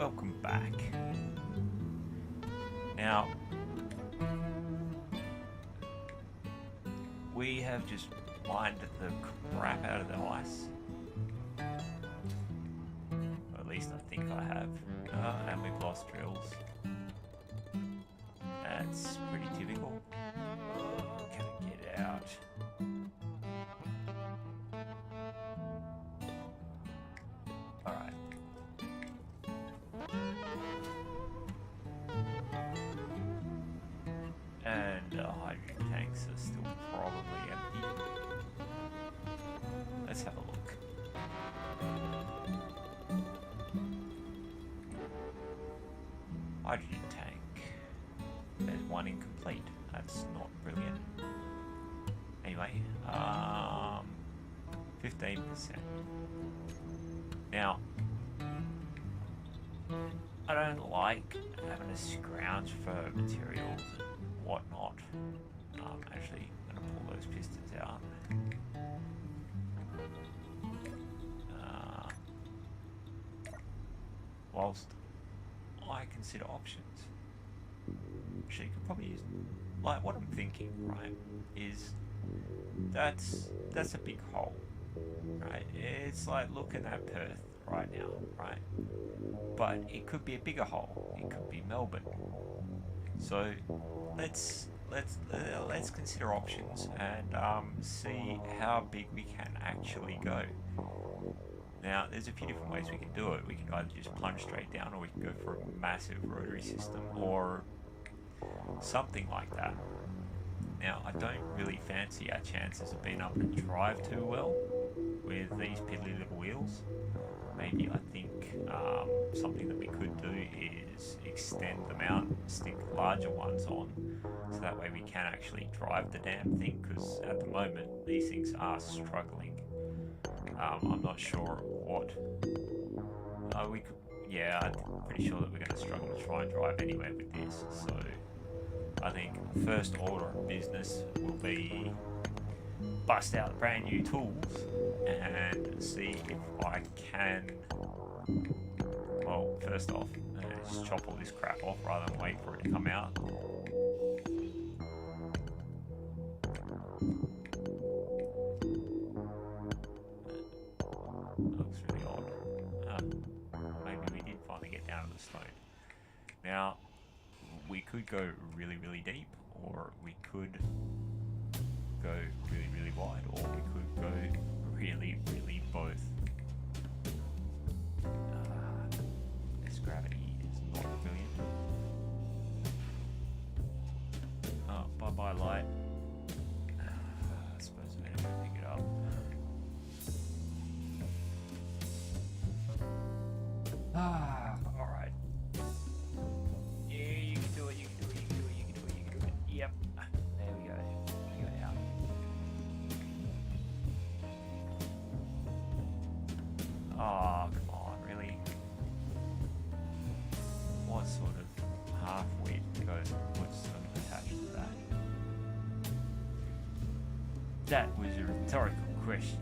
welcome back. Now, we have just mined the crap out of the ice. Or at least I think I have. And we've lost drills. That's pretty typical. Can I get out? Alright. And hydrogen tanks are still probably empty. Let's have a look. Hydrogen tank. There's one incomplete. That's not brilliant. Anyway, 15%. Now, I don't like having to scrounge for materials and whatnot. I'm actually going to pull those pistons out. Whilst I consider options. Actually, you could probably use, like, what I'm thinking, right, is that's a big hole, right? It's like looking at Perth right now, right? But it could be a bigger hole. It could be Melbourne. So let's consider options and see how big we can actually go. Now, there's a few different ways we can do it. We can either just plunge straight down, or we can go for a massive rotary system, or something like that. Now, I don't really fancy our chances of being able to drive too well with these piddly little wheels. Maybe I think something that we could do is extend them out, stick larger ones on, so that way we can actually drive the damn thing, because at the moment these things are struggling. I'm not sure what we could. Yeah, I'm pretty sure that we're going to struggle to try and drive anywhere with this. So I think first order of business will be bust out brand new tools and see if I can. Well, first off, just chop all this crap off rather than wait for it to come out. Looks really odd. Maybe we did finally get down to the stone. Now, we could go really, really deep, or we could go really, really wide, or we could go really, really both. This gravity is not brilliant. Oh, bye-bye light. I suppose I'm going to pick it up. Alright. Yeah, you can do it, you can do it, you can do it, you can do it, you can do it. Yep. There we go. Go out. Oh, come on, really? What sort of half-wit goes and puts them attached to that? That was a rhetorical question.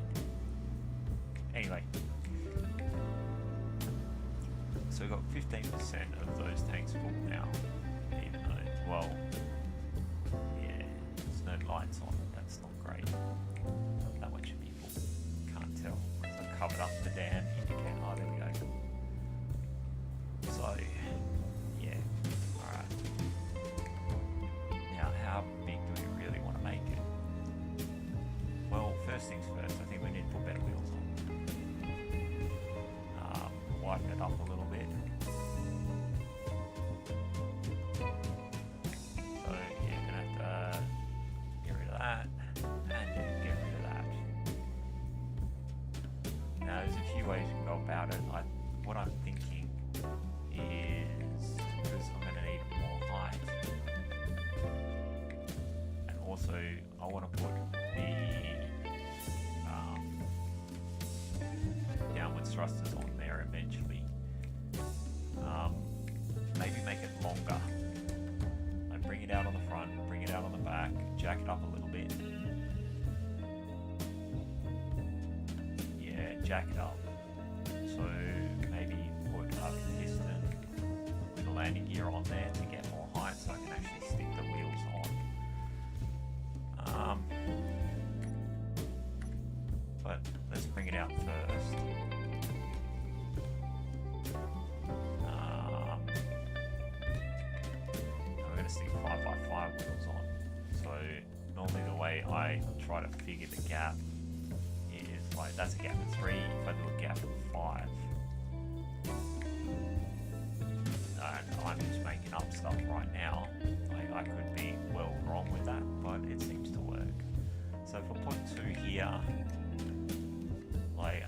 Anyway. So we've got 15% of those tanks full now, even though, well, yeah, there's no lights on, that's not great. That one should be full, can't tell, because I've covered up the damn indicator. Oh, there we go. So, yeah, alright. Now, how big do we really want to make it? Well, first things first, I think we need to put better wheels on. Widen it up a little bit. So yeah, gonna have to get rid of that and then get rid of that. Now there's a few ways you can go about it. What I'm thinking is, because I'm gonna need more height, and also I want to put the downwards thrusters on there eventually. Maybe make it longer. Like bring it out on the front, bring it out on the back, jack it up a little bit. Yeah, jack it up. So maybe put a piston landing gear on there to get more height so I can actually stick the wheels on. But let's bring it out first. I'm going to stick 5x5 wheels on. So normally the way I try to figure the gap is like that's a gap of 3. If I do a gap of 5, I'm just making up stuff right now. Like I could be well wrong with that, but it seems to work. So if I put 2 here, like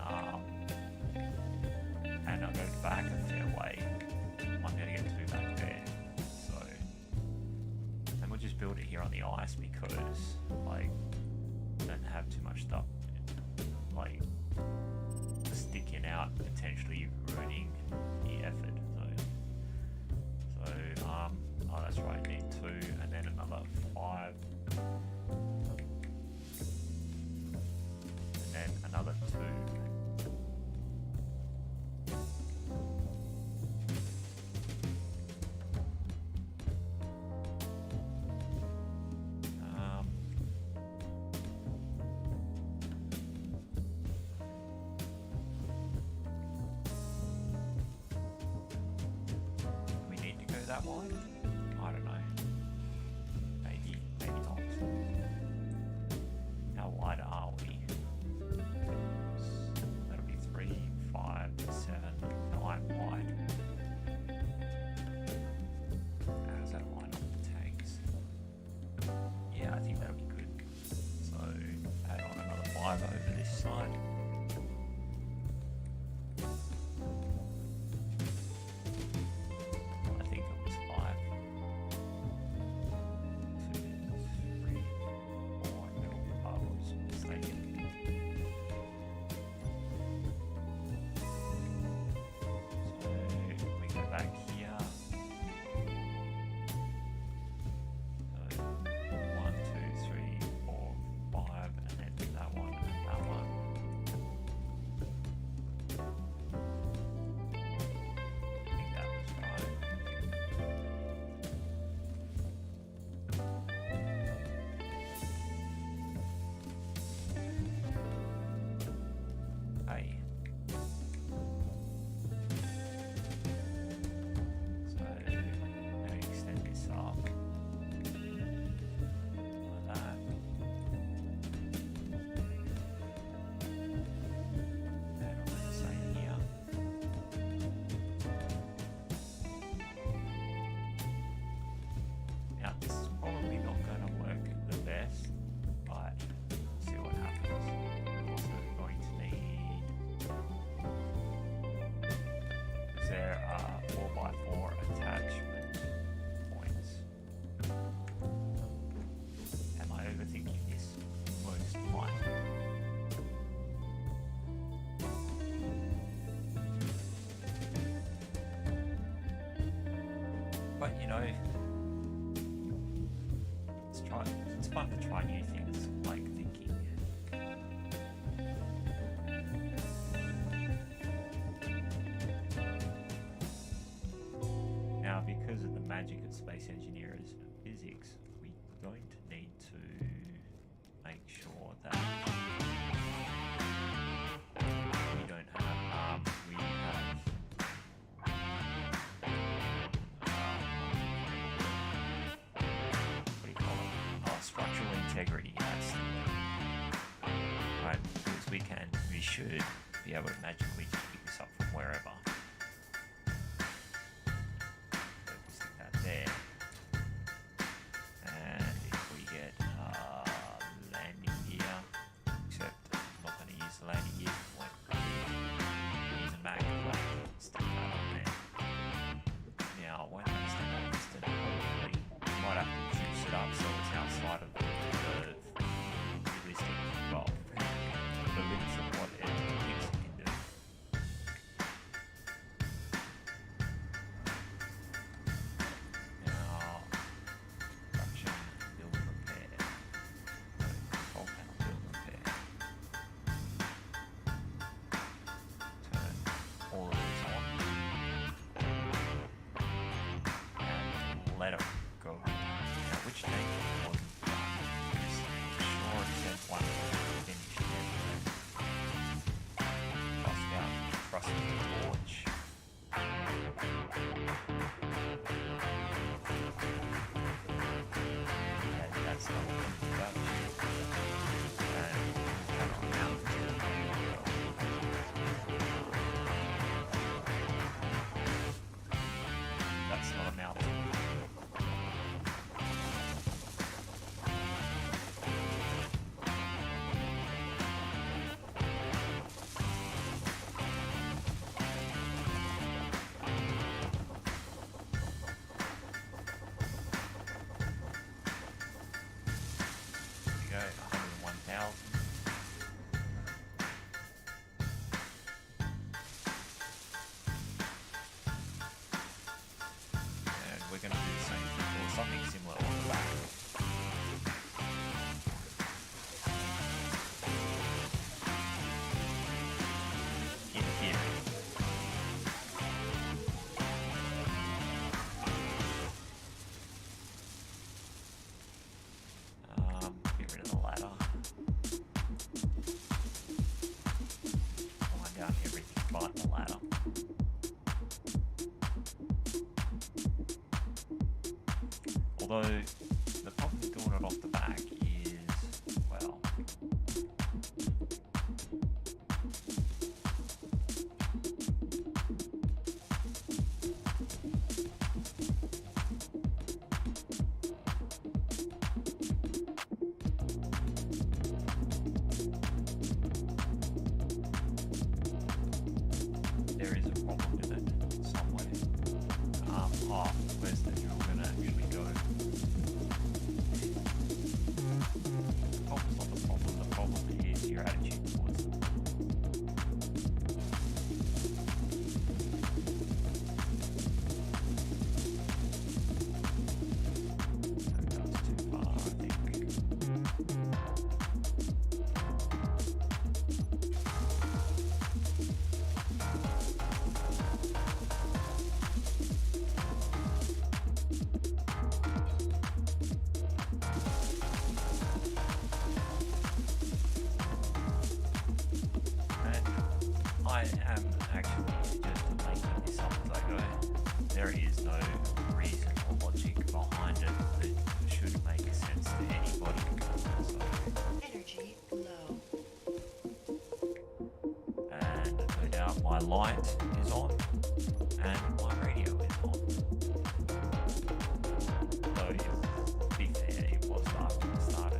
and I go back a fair way, I'm going to get 2 back there. So, and we'll just build it here on the ice because like I don't have too much stuff like sticking out, potentially ruining the effort. Oh, that's right, need 2 and then another 5 and then another 2. We need to go that wide? I don't know. Maybe not. How wide are we? That'll be 3, 5, 7, 9 wide. How does that line up with tanks? Yeah, I think that'll be good. So add on another 5 over this side. But you know, it's fun to try new things, like thinking. Now, because of the magic of space engineers and physics, we're going to need to make sure that we don't have, we have structural integrity. That's the word. Right, because we should be able to magically just pick this up from wherever. So we stick that there. And if we get landing gear, except I'm not going to use the landing gear, use a mag plate, stick that on there. Now, when I step that piston, hopefully, I might have to juice it up so it's outside of the realistic, well, the limits of what it thinks it can do. rusting the torch. And that's not what and mountain. That's not a mountain. Go 101,000. And we're going to do the same thing or something similar on the back. In theory. Get rid of the ladder. Find out everything but the ladder. Although the problem with doing it off the back is, well, there is a problem with it somewhere. Where's the drill going to actually go? The problem's not the problem. The problem is your attitude towards them. That's too far, I think. I am actually just making this up as I go. There is no reason or logic behind it that should make sense to anybody. So, Energy low. and no doubt my light is on and my radio is on. Though, to be fair, it was after it started.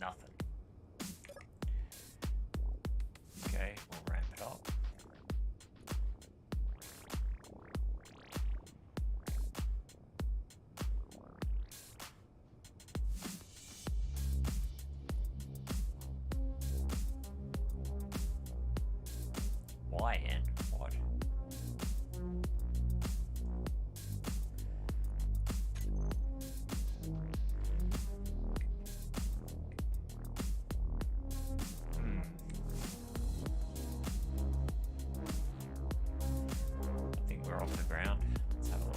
nothing. Okay, we'll ramp it up. Why and what? I think we're off the ground. Let's have a look.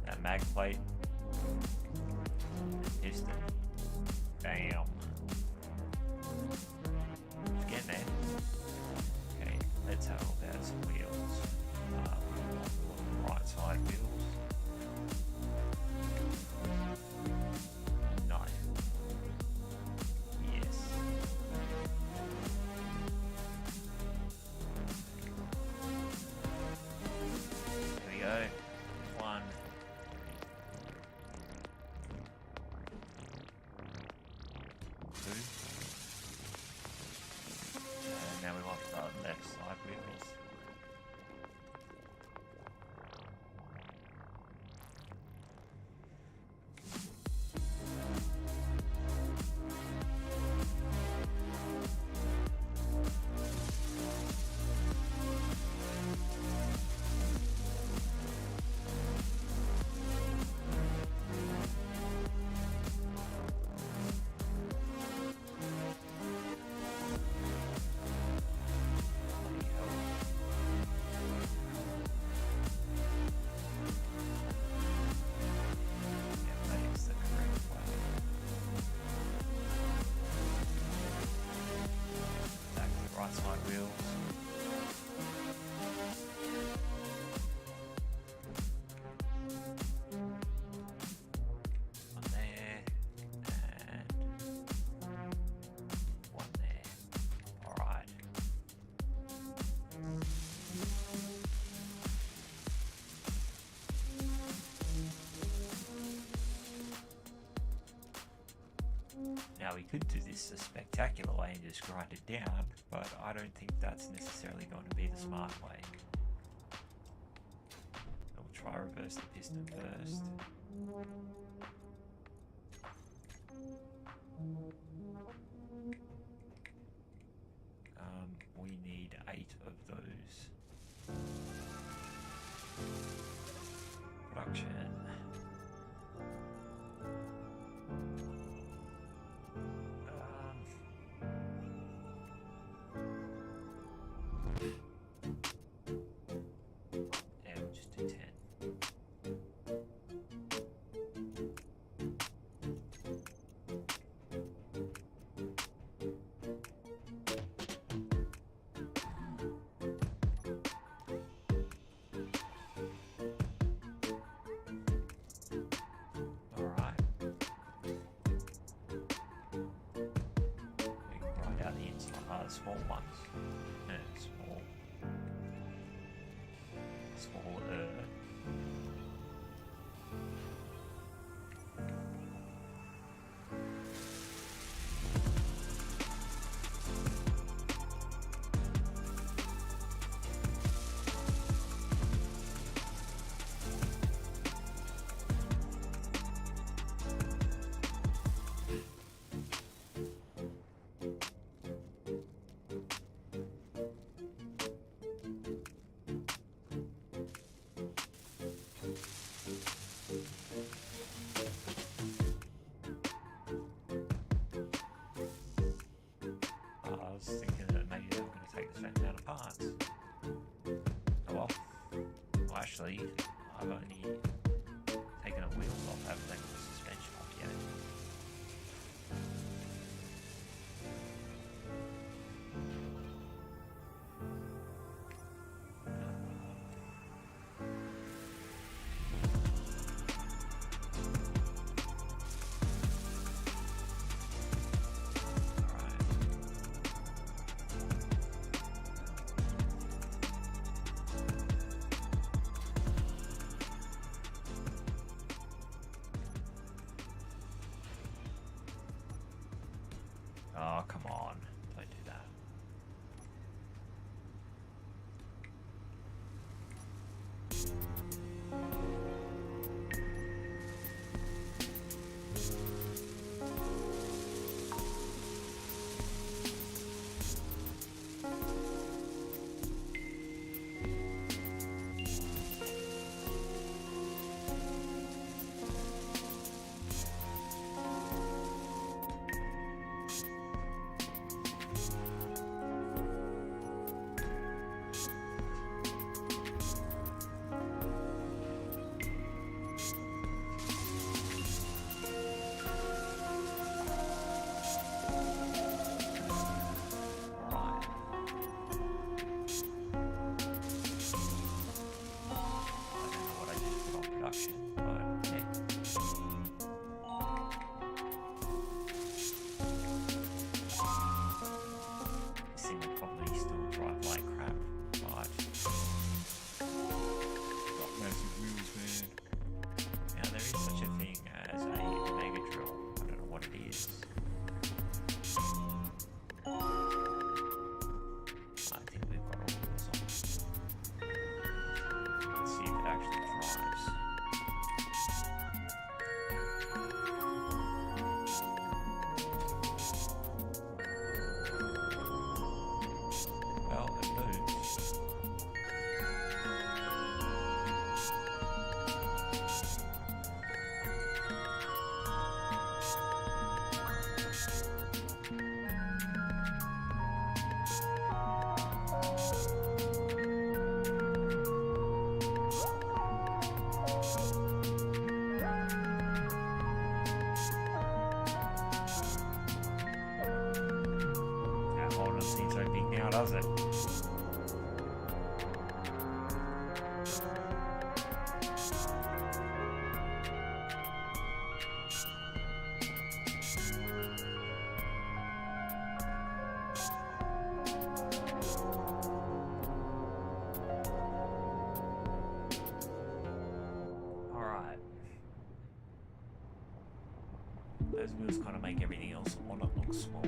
That mag plate. Piston. Bam. It's getting there. Okay, let's have a look at some wheels. Right side wheels. No. Yes. Here we go. One. Two. And now we want the left side wheels. Right side wheels. One there and one there. Alright. Now we could do this a spectacular way and just grind it down, but I don't think that's necessarily going to be the smart way. We'll try reverse the piston first. We need 8 of those. Production. Yeah, we'll just do 10. Alright. We can write out the inside, small ones. Smaller. I was thinking that maybe they were going to take the same amount of parts. Oh well. Well, actually, I've only taken the wheels off, I haven't taken the suspension off yet. Oh, come on. Don't do that. Does it? Alright. Those wheels kind of make everything else on it look small.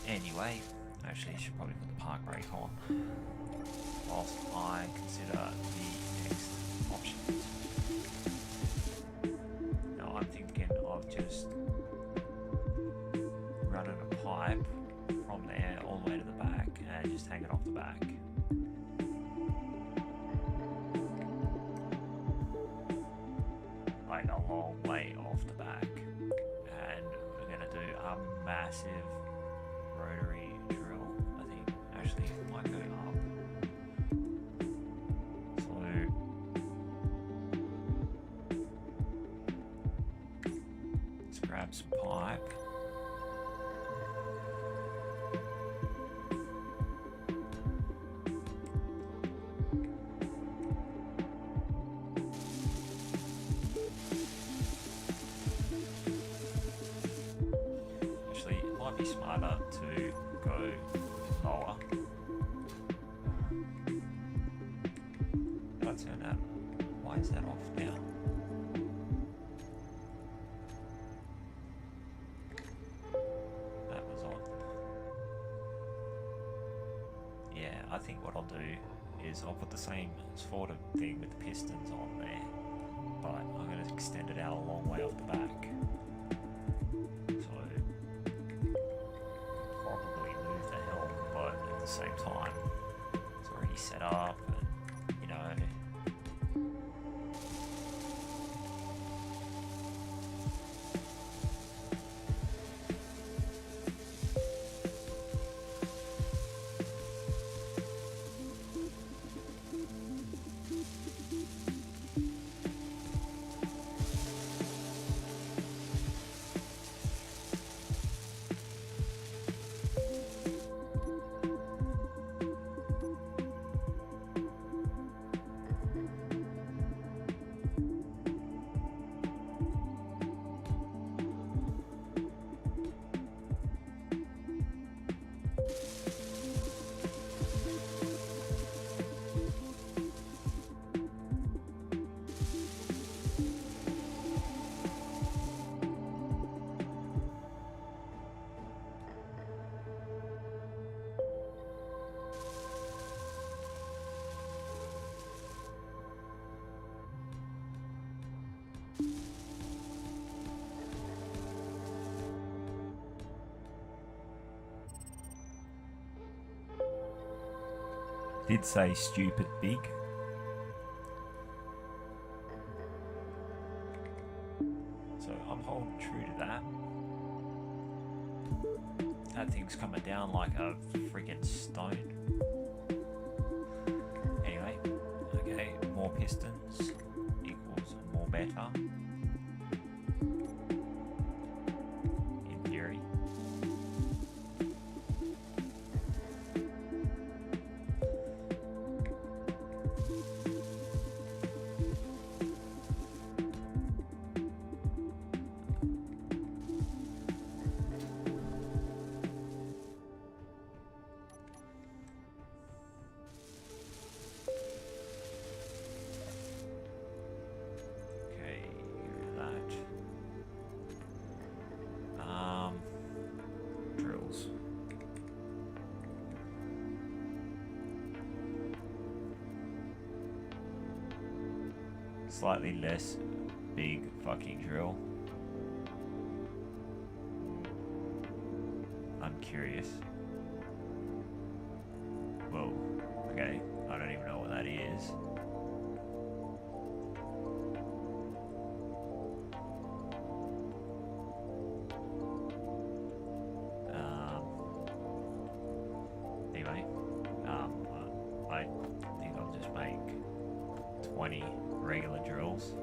Anyway, actually I should probably put the park brake on whilst I consider the next options. Now I'm thinking of just running a pipe from there all the way to the back and just hang it off the back. Like a long way off the back. And we're going to do a massive rotary drill. I think actually it might go up. So let's grab some pipe. Actually, it might be smarter to go lower. Did I turn that? Why is that off now? That was on. Yeah, I think what I'll do is I'll put the same sort of thing with the pistons on there, but I'm going to extend it out a long way off the back. Same time, it's already set up, and you know. Did say stupid big. So I'm holding true to that. That thing's coming down like a friggin' stone. Anyway, okay, more pistons equals more better. In theory. Drills. Slightly less big fucking drill. I'm curious. Whoa. Okay. I don't even know what that is. Anyway, I think I'll just make 20 regular drills.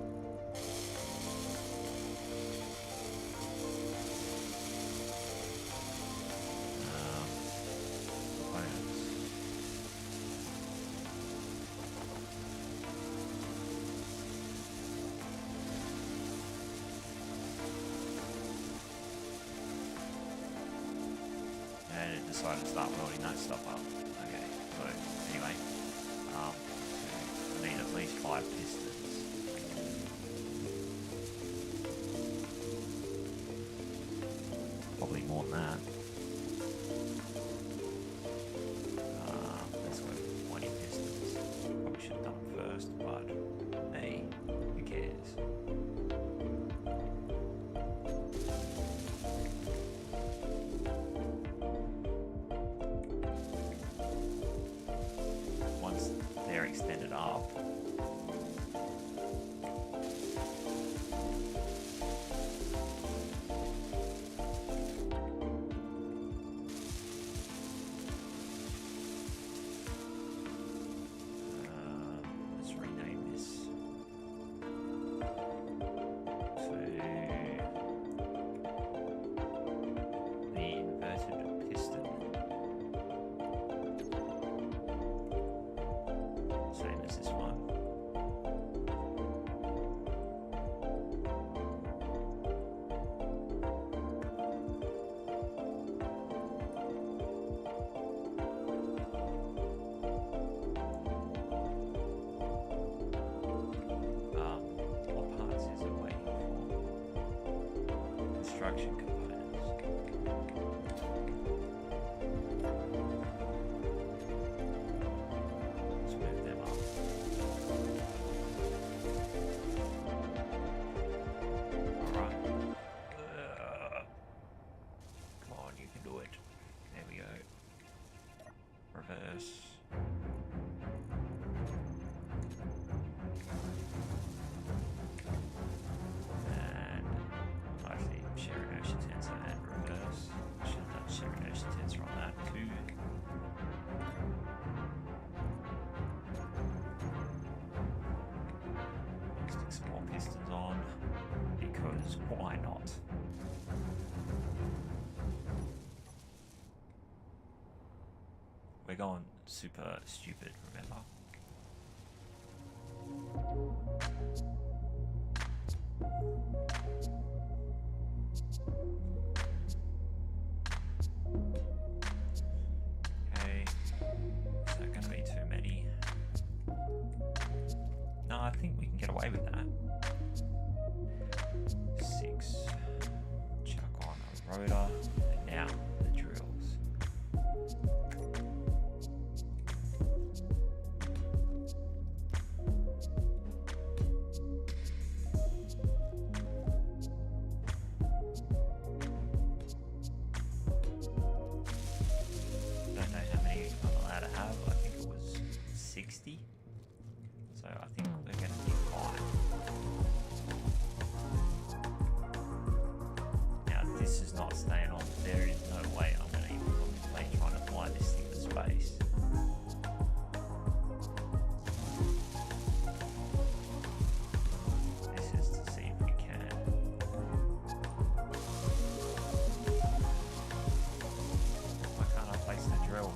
Components. And it decided to start welding that stuff up. Okay, so anyway, I need at least 5 pistons. Probably more than that. Let's go with 20 pistons. Probably should have done it first, but hey, who cares? Once they're extended up, let's rename this to the inverted piston. Same as this one. What parts is it waiting for? Construction components. Let's move them up. Alright. Come on, you can do it. There we go. Reverse. And actually, share inertia tensor and reverse. Should have done share inertia tensor on that too. Stick some more pistons on because why not? We're going super stupid, remember? Okay, is that going to be too many? No, I think we can get away with that. 6. Chuck on a rotor, and now the drills. Don't know how many I'm allowed to have. I think it was So I think we're going to be fine. Now this is not staying on. There is no way I'm going to even contemplate trying to fly this thing to space. This is to see if we can. Why can't I place the drill?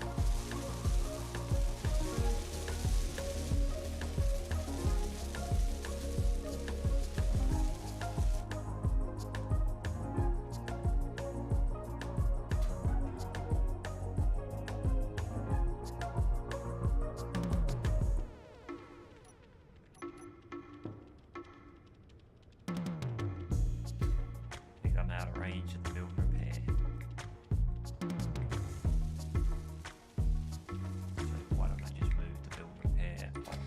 I think I'm out of range of the build and repair. So why don't I just move the build and repair box?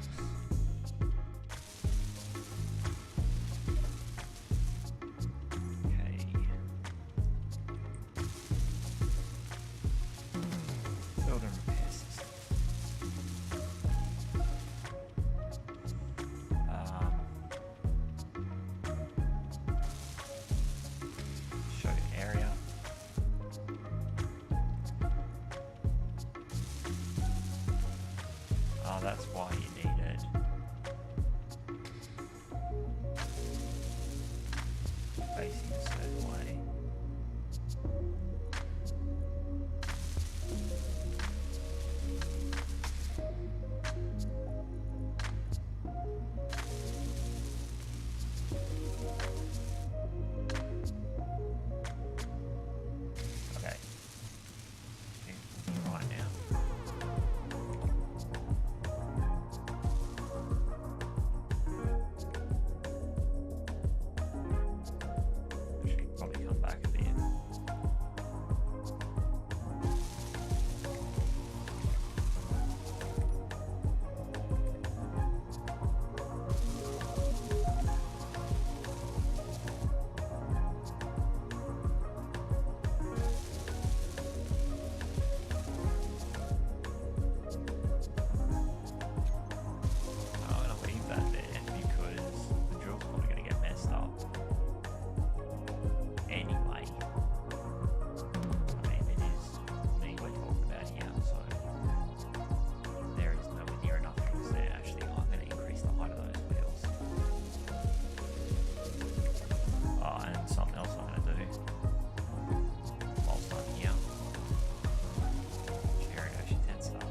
Okay. Build and repair system. Show area. Oh, that's why you need it. Facing a certain way. Okay. I think we'll be right now. Should probably come back a bit. I'm gonna leave that there because the drill's probably gonna get messed up. Anyway, I mean, it is me we're talking about here, so there is nowhere near enough drills there. Actually, I'm going to increase the height of those wheels. Oh, and something else I'm going to do whilst I'm here. Chariot tensor.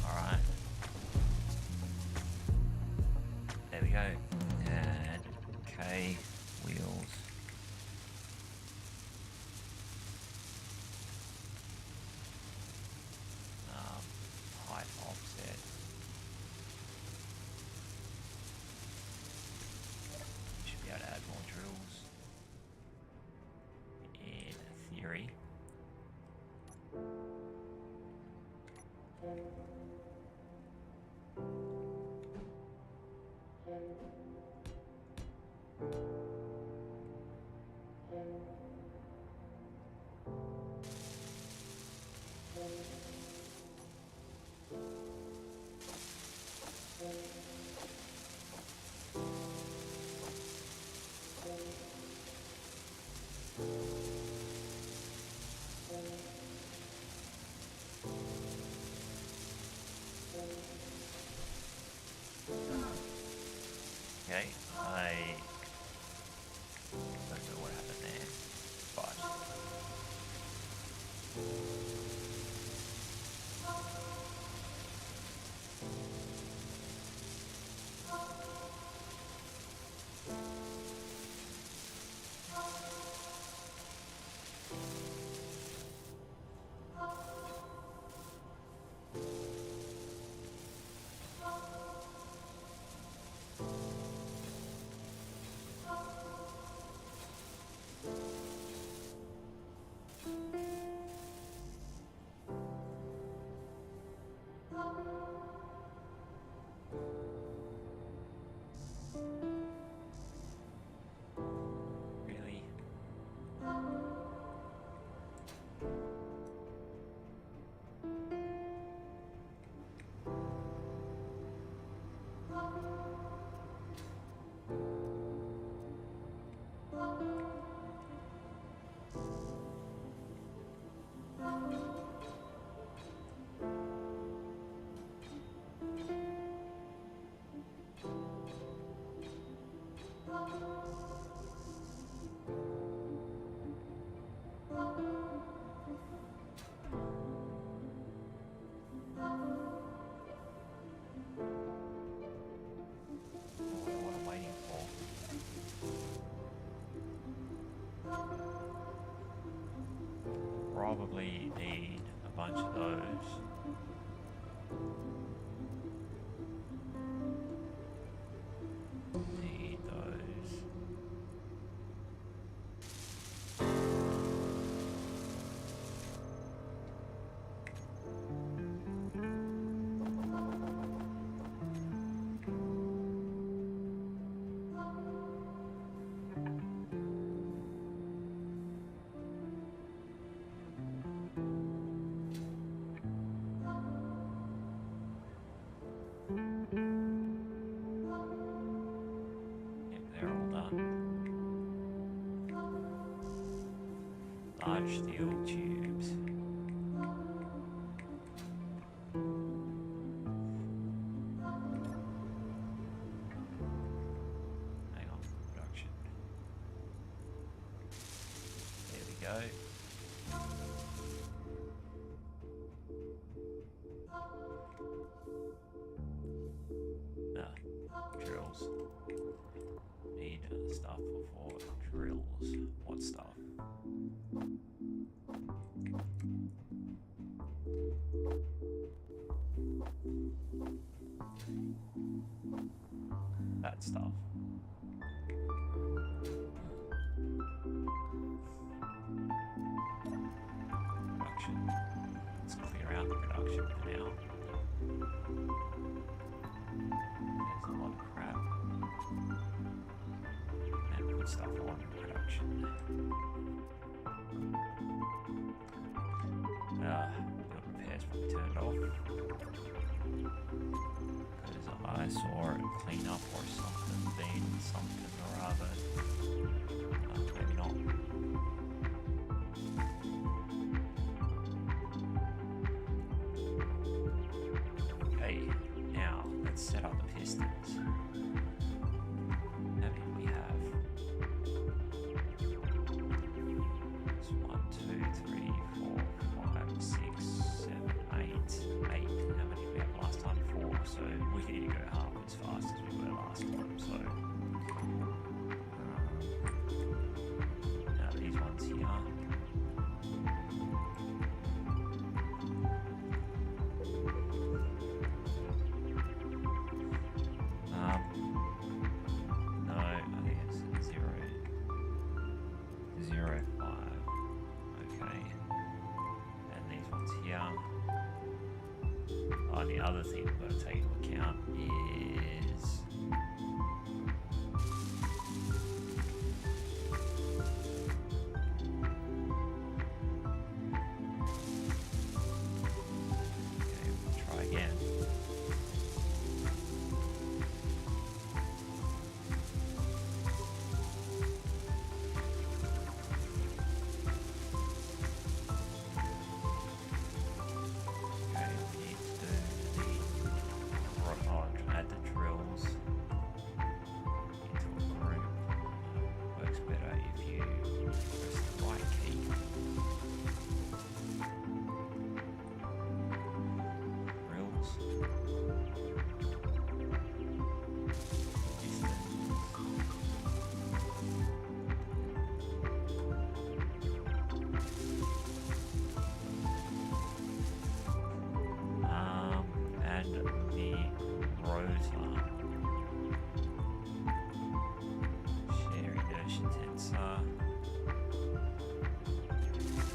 Alright. There we go. And K wheels. Height offset. Should be able to add more drills. In theory. Okay, I don't know what happened there, but bunch of those. Need those. Yep, they're all done. Large steel tubes. Hang on, production. There we go. Drills. Need stuff for drills. What stuff? That stuff. Production. Let's clear out the production for now. There's a lot of crap. And put stuff on production. Build repairs probably turned off. Because I saw it clean up or something, been something or other. Maybe not. Okay, now let's set up the pistons. How many do we have? It's 1, 2, 3, 4, 5, 6, 7, 8. 8. How many did we have last time? 4. So we need to go half as fast as we were last time. So now these ones here. No, I think it's 0, 0, 5. Okay. And these ones here. Oh, and the other thing we've got to take into account is okay, we'll try again. Okay, we need to do the add the drills into a group. Works better if you press the right key. Drills. And the rotor. Share inertia tensor.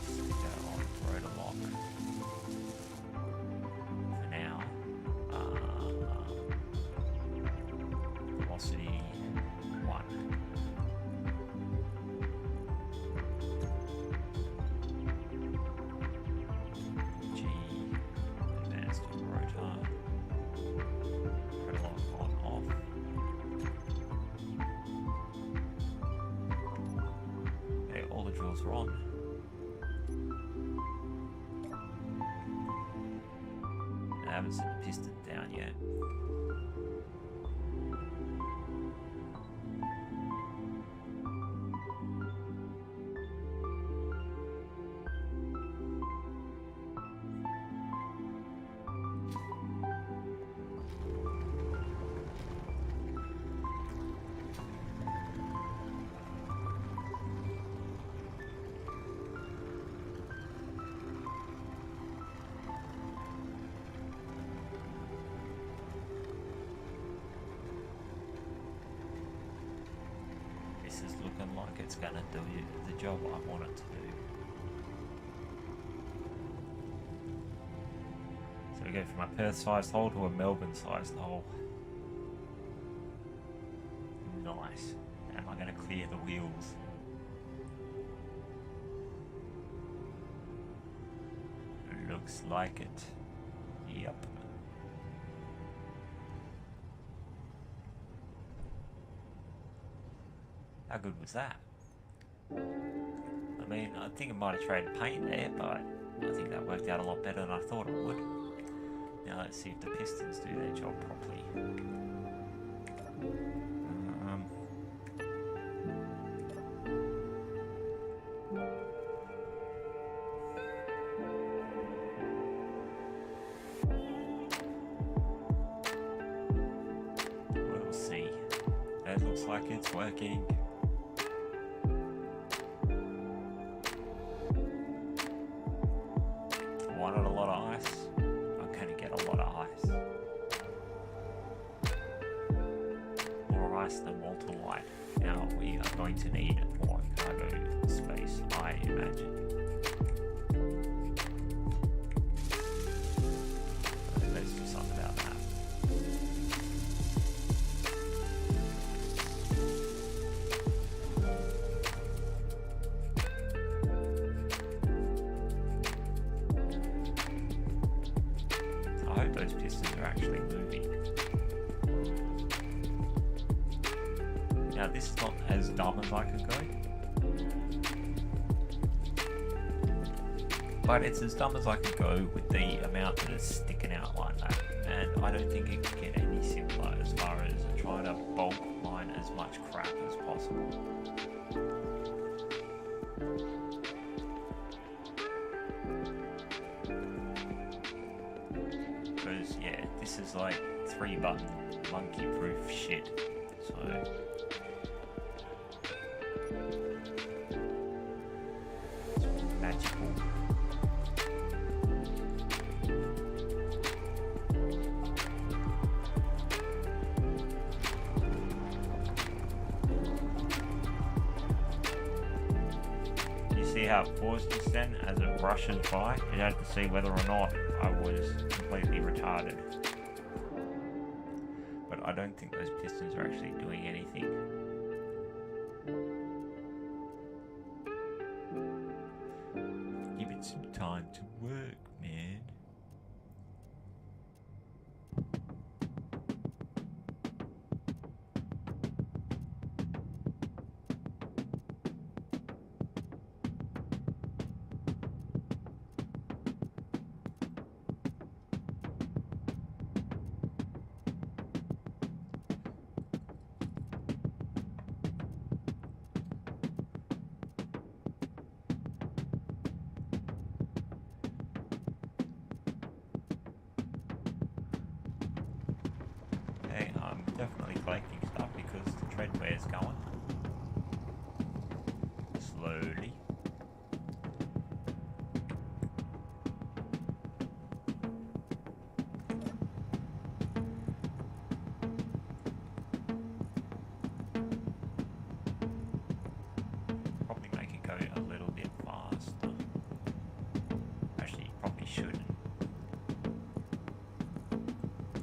Stick that on rotor lock. For now. Velocity 1. G. Advanced rotor. Rotor lock on off. Okay, all the drills are on. I haven't set the piston down yet. like it's gonna do the job I want it to do. So we go from a Perth-sized hole to a Melbourne-sized hole. Nice. Am I gonna clear the wheels? Looks like it. Yep. How good was that? I mean, I think I might have traded paint there, but I think that worked out a lot better than I thought it would. Now let's see if the pistons do their job properly. We'll see. It looks like it's working. Wanted a lot of ice. I'm going to get a lot of ice. More ice than Walter White. Now we are going to need more cargo space, I imagine. Let's do something about that. I hope those pistons are actually moving. Now this is not as dumb as I could go, but it's as dumb as I could go with the amount that is sticking out like that, and I don't think it could get any simpler as far as trying to bulk mine as much crap as possible. Because yeah, this is like 3-button monkey proof shit, so it's magical. You see how it paused just then as it rushes by? It had to see whether or not I was completely retarded. But I don't think those pistons are actually doing anything. Give it some time to work, man. Okay, I'm definitely collecting stuff because the treadwear's going. Slowly. Probably make it go a little bit faster. Actually, probably shouldn't.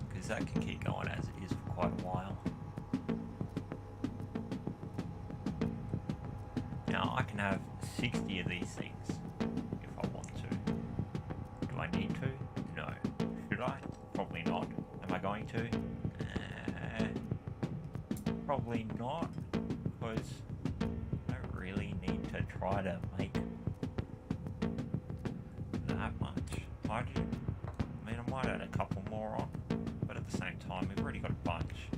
Because that can keep going as it is for quite a while. Now I can have 60 of these things if I want to. Do I need to? No. Should I? Probably not. Am I going to? Probably not, because I don't really need to try to make that much hydrogen. I mean, I might add a couple more on, but at the same time, we've already got a bunch.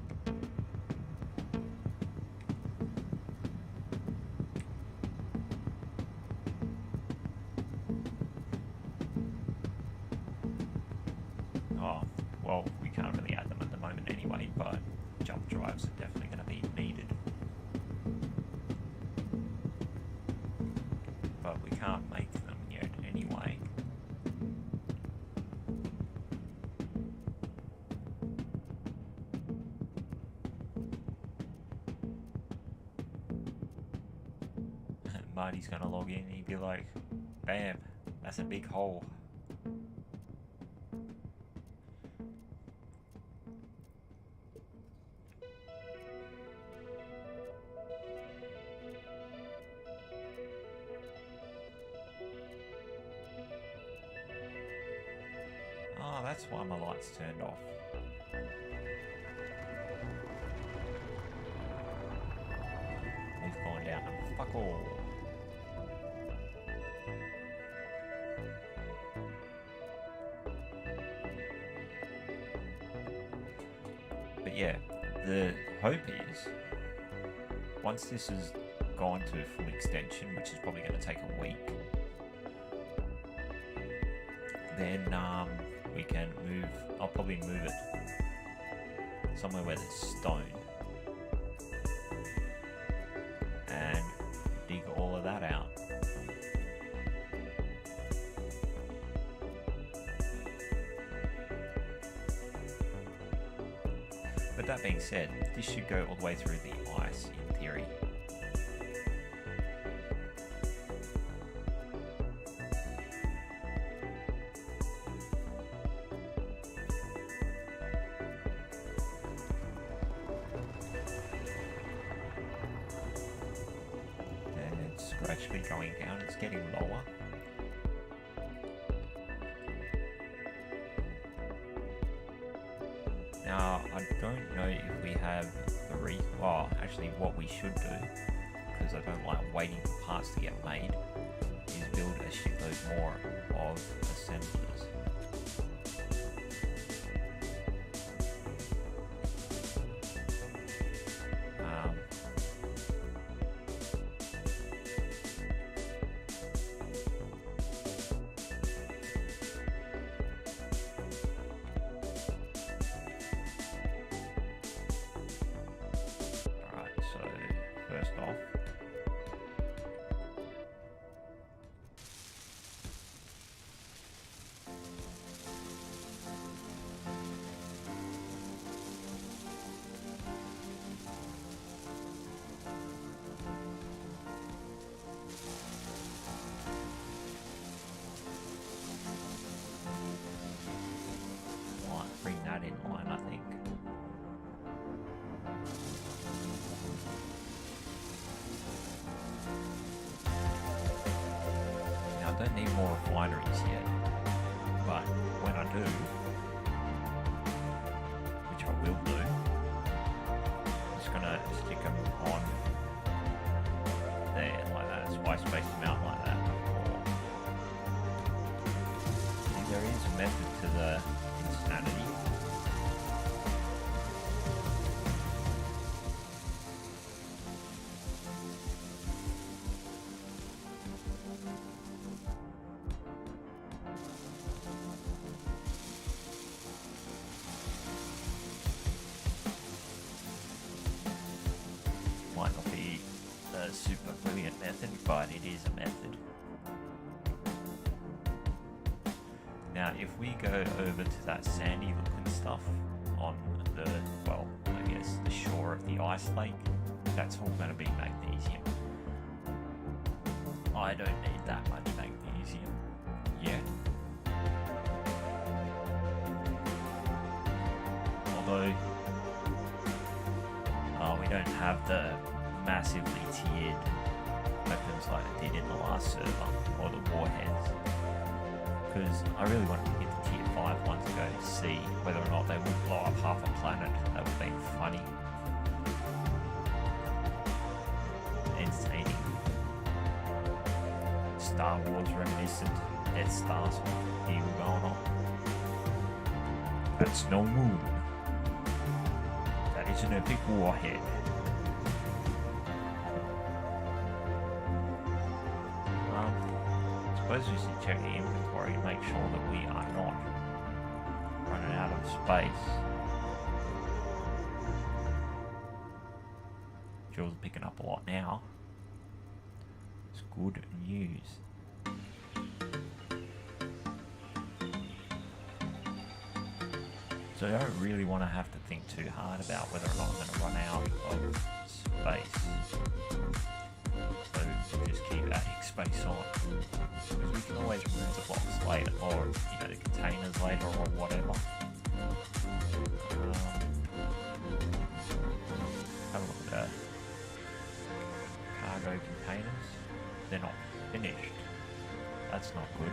Oh, well, we can't really add them at the moment anyway, but jump drives are definitely going to be needed. But we can't make them yet anyway. party's gonna log in, he'd be like, bam, that's a big hole. Oh, that's why my lights turned off. We've gone down to fuck all. But yeah, the hope is, once this has gone to full extension, which is probably going to take a week, then we can move, I'll probably move it somewhere where there's stone and dig all of that out. But that being said, this should go all the way through the ice in theory. Actually going down, it's getting lower. Now, I don't know if we have the well, actually what we should do, because I don't like waiting for parts to get made, is build a shitload more of assemblers. First off, might bring that in line, I think. I don't need more refineries yet, but when I do, which I will do, I'm just gonna stick them on there like that. That's why I spaced them out like that before. See, there is a method to the insanity. Might not be a super brilliant method, but it is a method. Now, if we go over to that sandy looking stuff on the, well, I guess the shore of the ice lake, that's all going to be magnesium. I don't need that much magnesium yet. Although, we don't have the massively tiered weapons like I did in the last server, or the warheads, because I really wanted to get the tier 5 ones to go to see whether or not they would blow up half a planet. That would have been funny. Entertaining. Star Wars reminiscent. Death Star sort of deal going on. That's no moon. That is an epic warhead. I suppose we should check the inventory and make sure that we are not running out of space. Fuel's picking up a lot now. It's good news. So I don't really want to have to think too hard about whether or not I'm going to run out of space. So just keep adding space on. Because we can always remove the blocks later, or the containers later, or whatever. Have a look at that. Cargo containers. They're not finished. That's not good.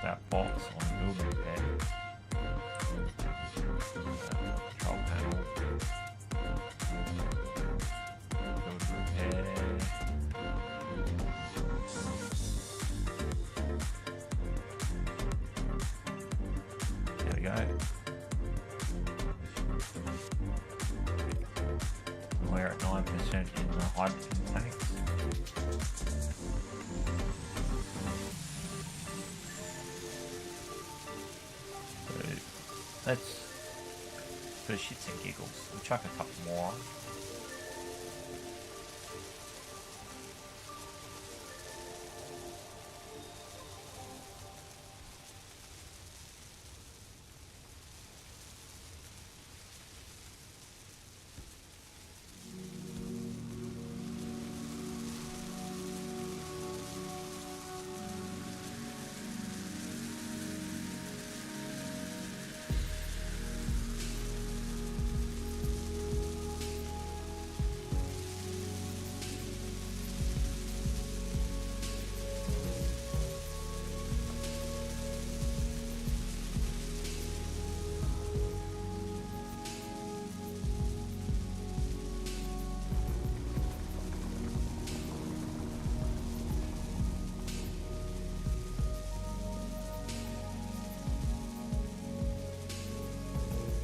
That box on building repair. Control panel. Build repair. There we go. We're at 9% in the hydrogen tanks. Let's, for shits and giggles, we'll chuck a couple more on.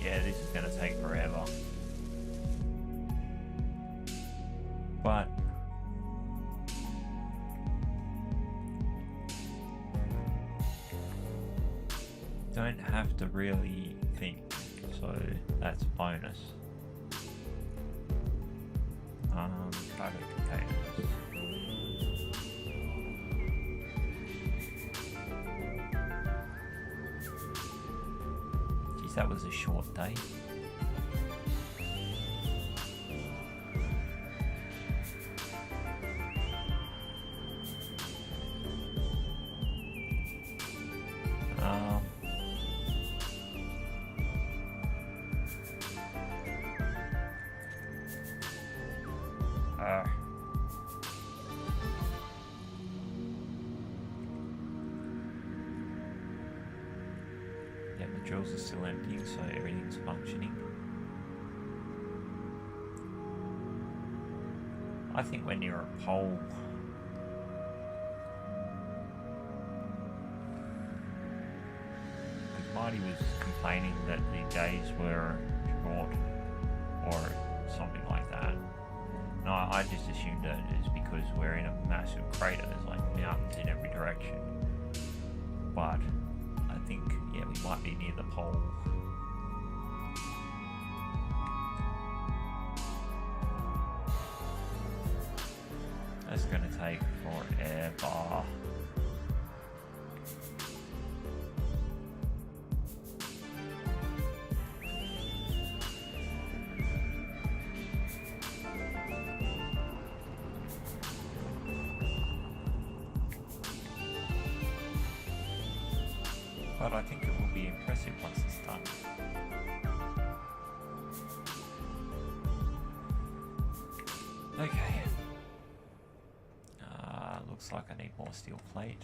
Yeah, this is going to take forever. But don't have to really think, so that's a bonus. Cargo containers. Geez, that was a short day. Yeah, the drills are still emptying, so everything's functioning. I think we're near a pole. Because Marty was complaining that the days were short, or something like that. No, I just assumed that it's because we're in a massive crater. There's like mountains in every direction. But I think, yeah, we might be near the pole. That's gonna take forever. But I think it will be impressive once it's done. Okay. Looks like I need more steel plate.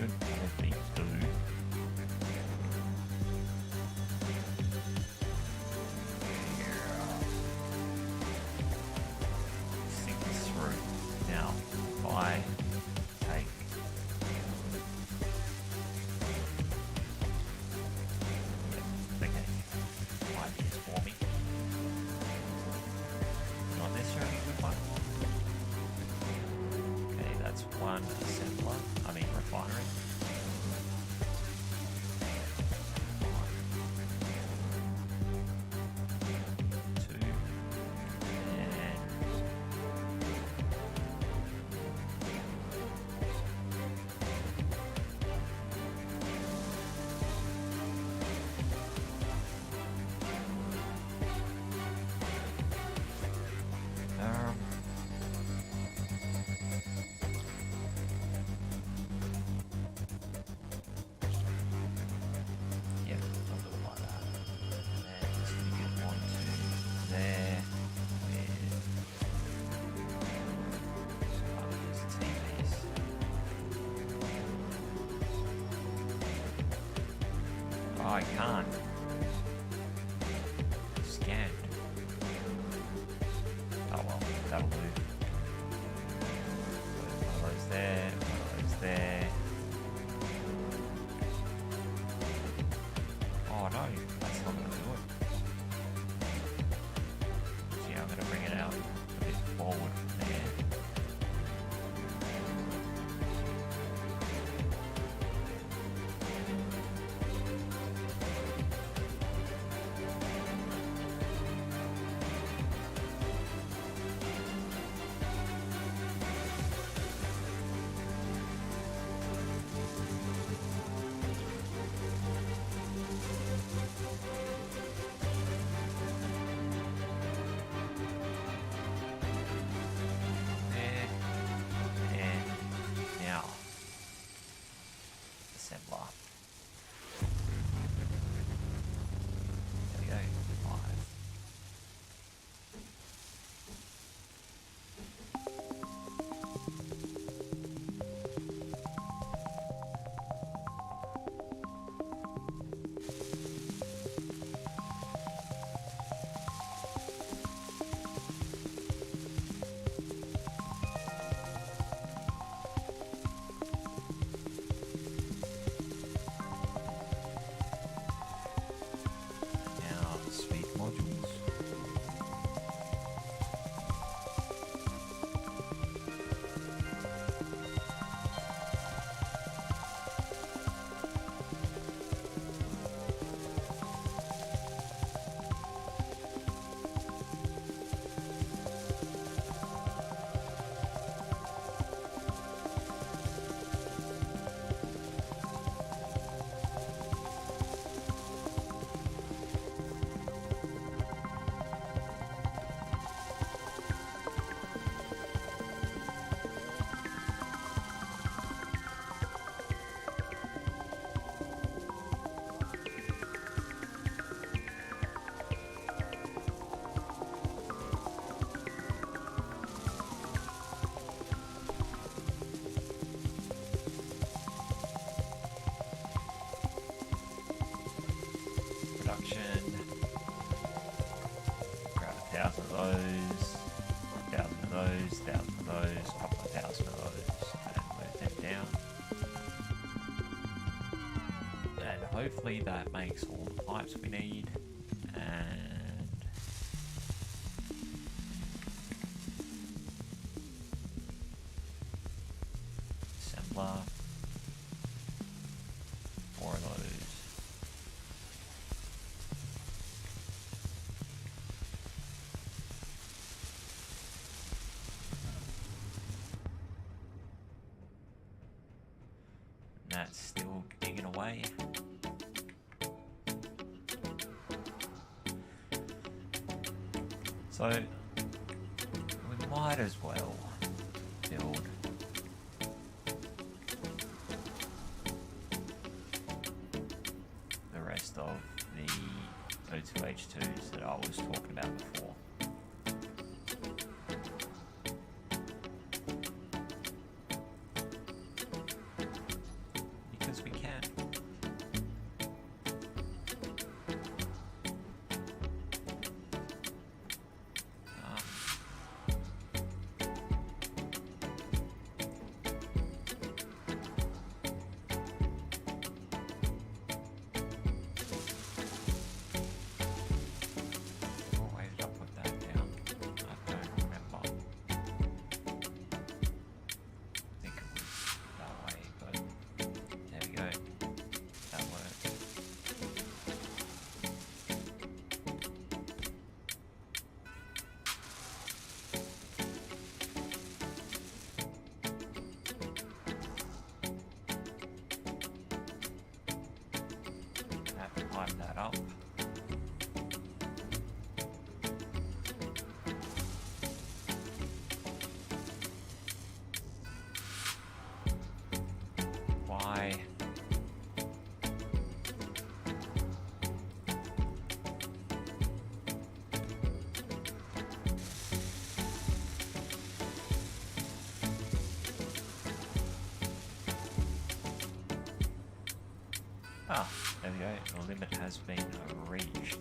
should probably do think this through. Now, if I take ideas for me. Not necessarily a good one. Okay, that's one assembler, refinery. Two, and yeah, I'll do it like that. And then just gonna get one to there with use TVs. Oh, I can't. Scanned. Oh well, that'll do. One of those there, one of those there. Oh no, that's not going to do it. So yeah, I'm going to bring it out a bit forward from there. Assembler. There we go. 5. Grab 1,000 of those, 1,000 of those, 1,000 of those, a couple of thousand of those, and move them down. And hopefully that makes all the pipes we need. And assembler. 4 of those. That's still digging away. So we might as well build the rest of the O2H2s that I was talking about before. up. Why? Ah, there we go. The limit has been reached.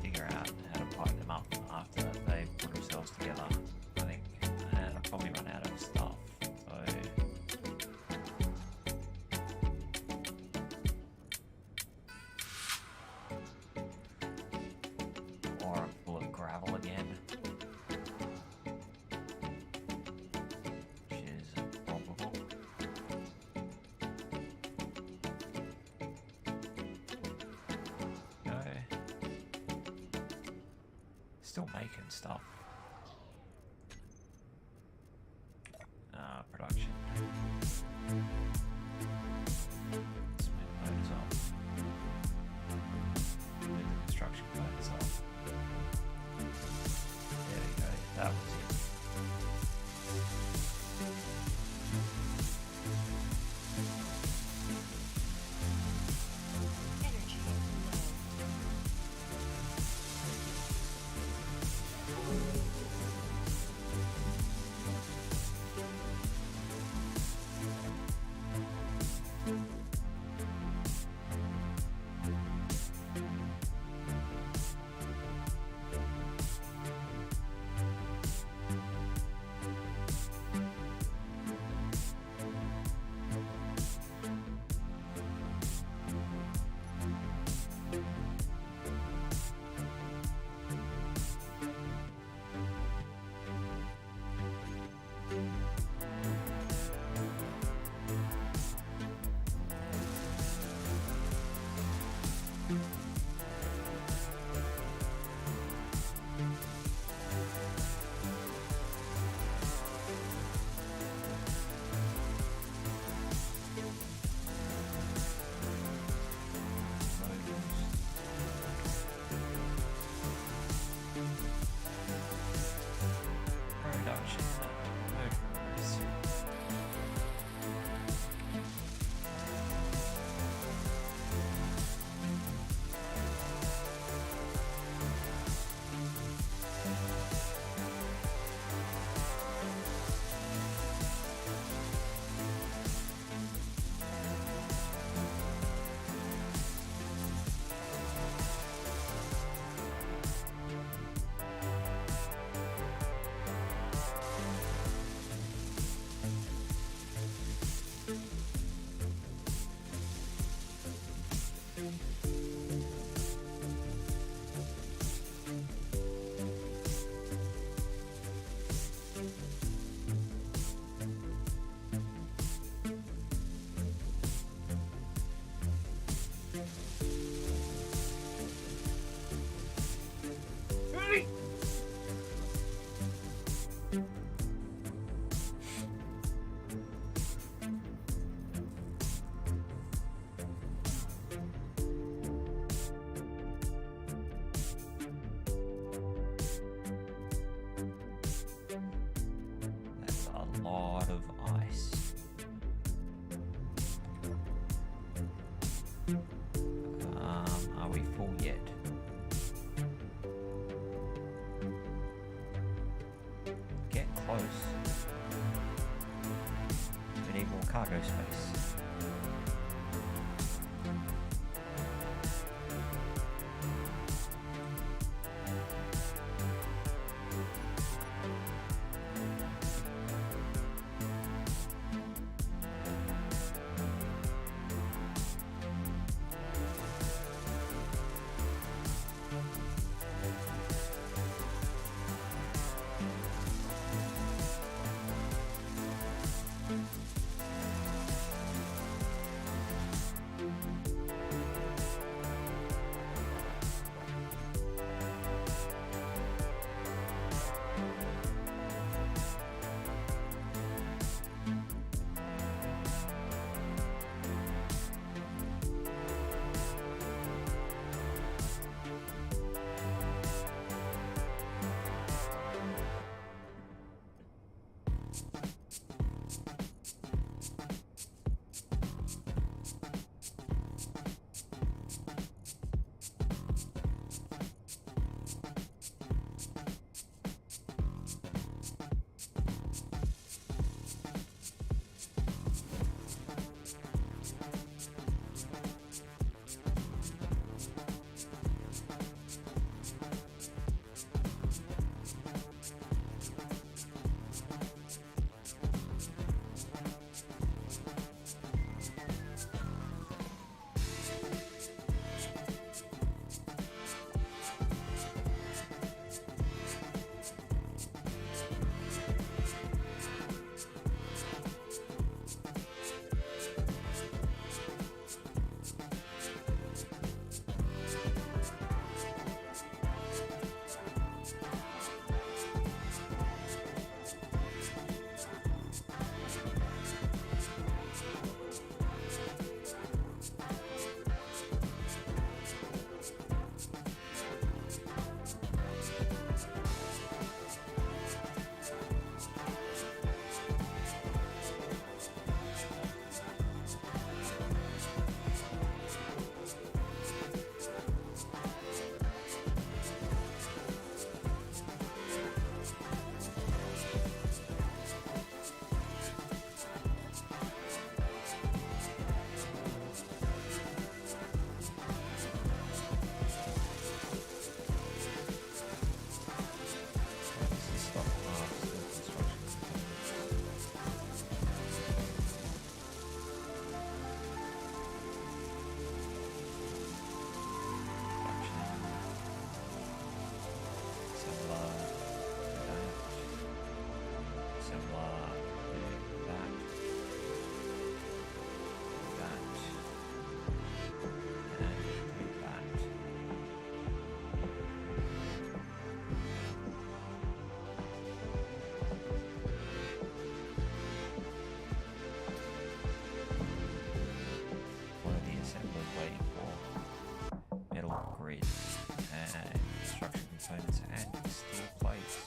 Figure out how to pipe them up after they put themselves together, I think, and I'll probably run out of stuff. So or I'm full of gravel again, which is probable. No. Still making stuff. Production. Let's move those up. Move the construction plants up. There we go. That was it. Energy low. Production motors. That's a lot of ice. Are we full yet? Getting close. We need more cargo space. components and steel plates.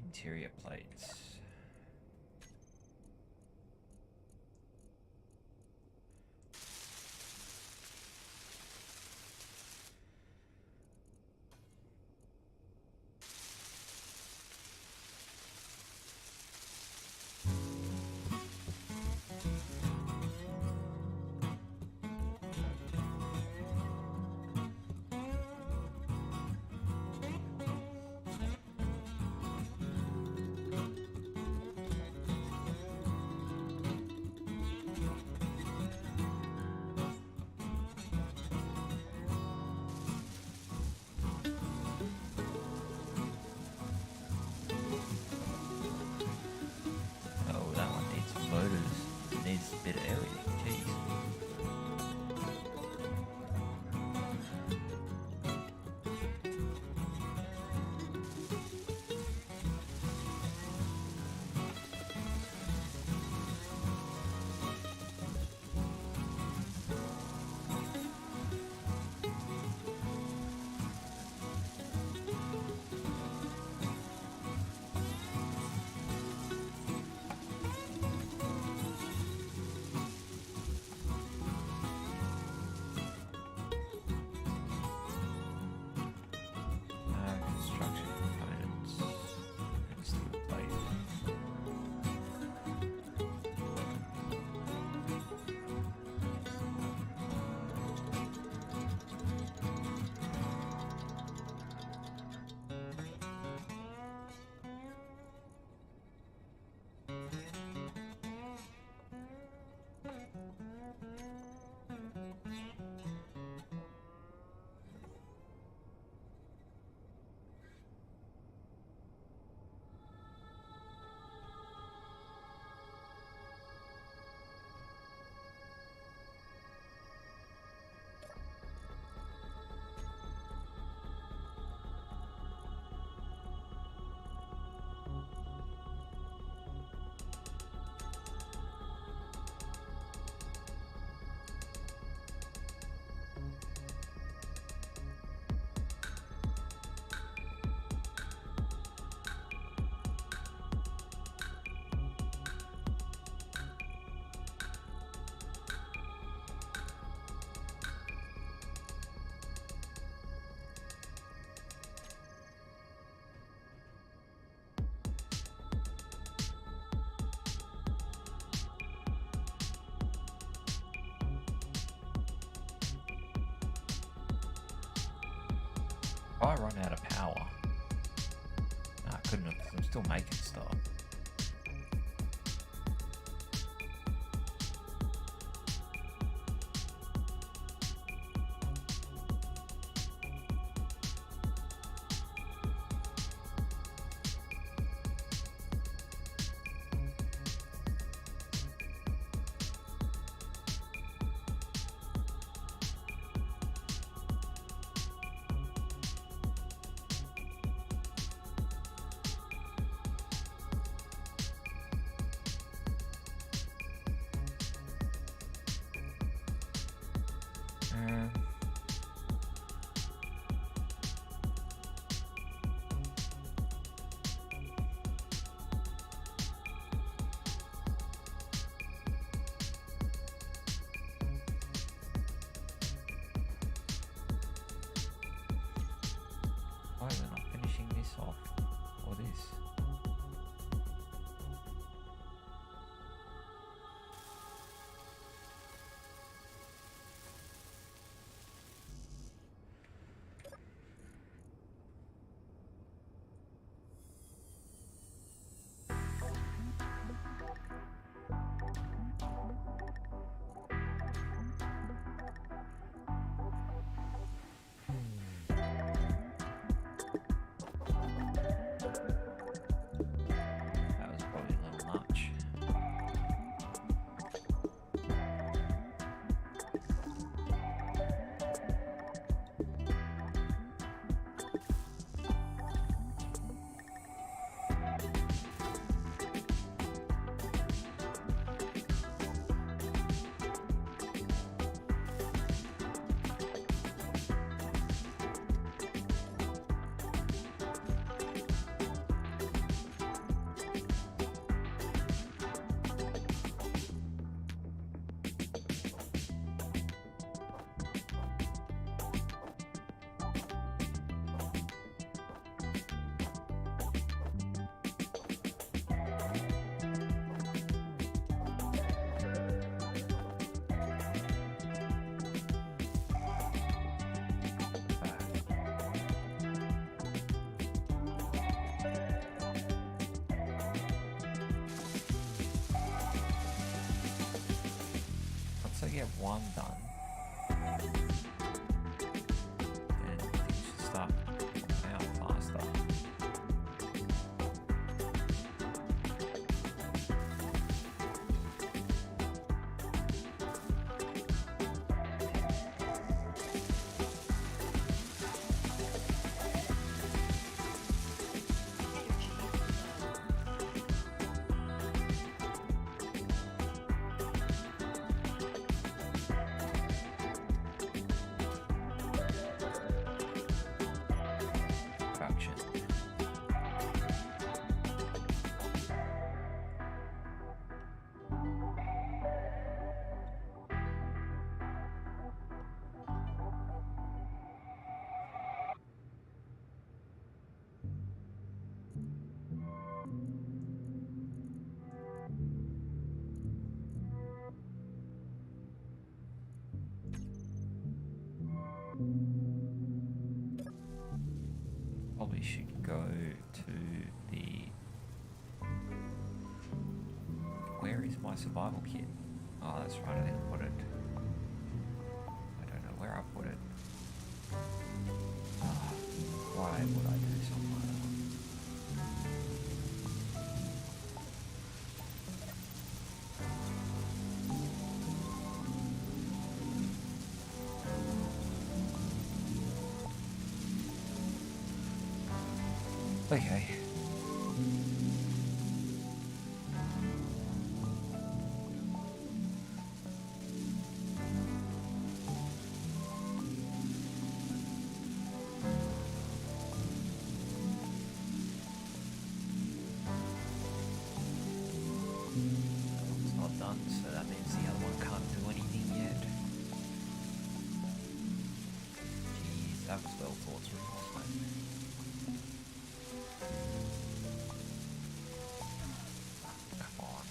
Interior plates. Oh, that one needs motors. It needs a bit of everything. Jeez. Construction components and steel plate. If I run out of power, no, I couldn't have, 'cause I'm still making stuff. Why are we not finishing this off? Or this? get one done, then things should start coming out faster. Production. Probably should go to the... Where is my survival kit? Oh, that's right, I didn't put it. I don't know where I put it. Oh, why would I do something like that? Okay. It's not done, so that means the other one can't do anything yet. Jeez, that was well thought through, wasn't it? Come on.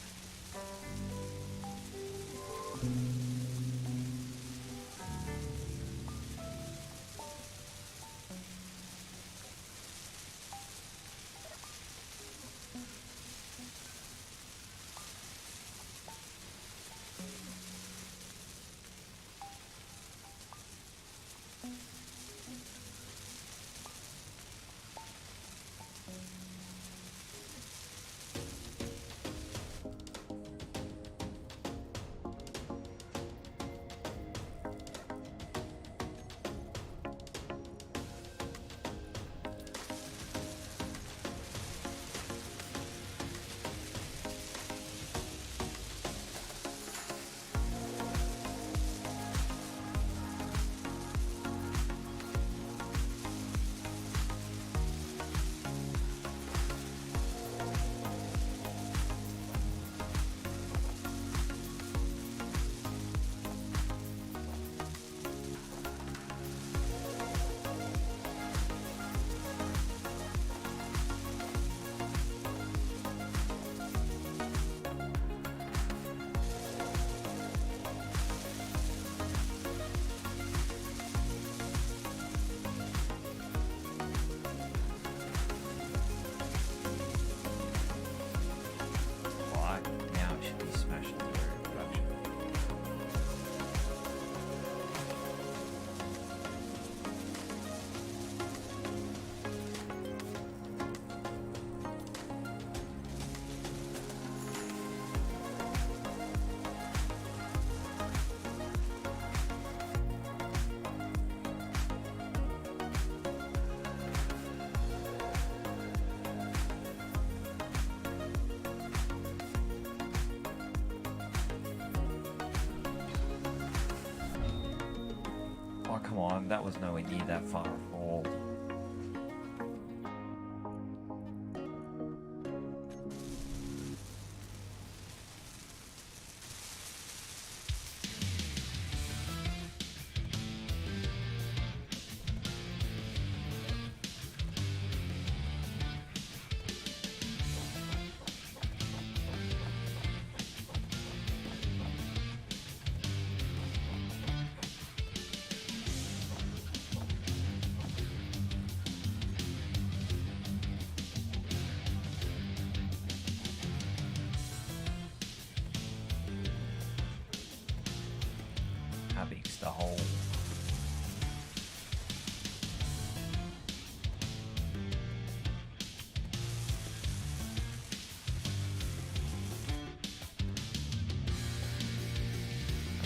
Oh, come on, that was nowhere near that far at all. missed a hole.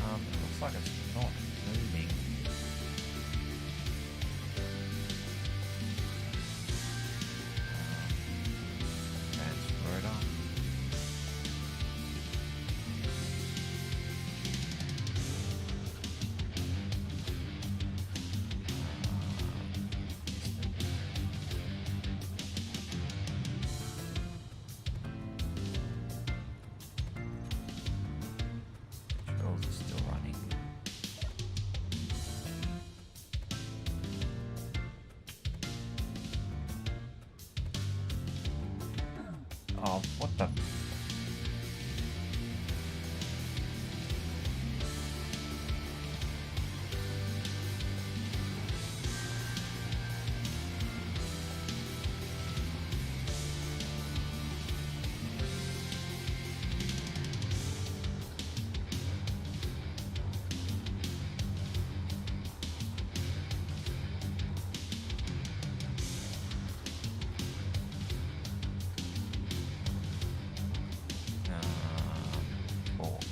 It looks like it's not moving. Transfer it on. Controls are still running. Oh, what the? Fork.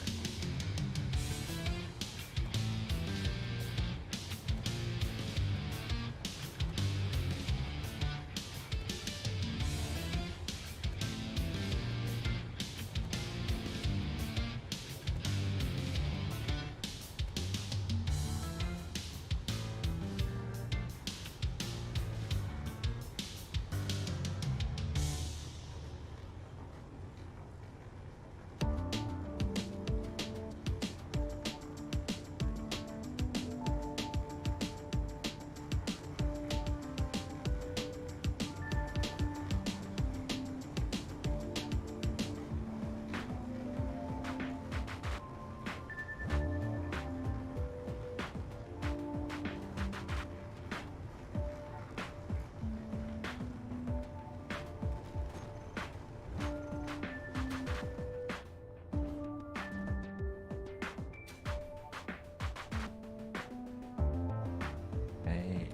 Hey,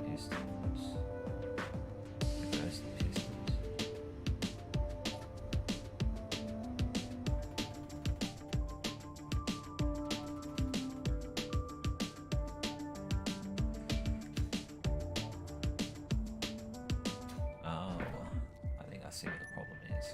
pistons. Reverse the pistons. Oh, I think I see what the problem is.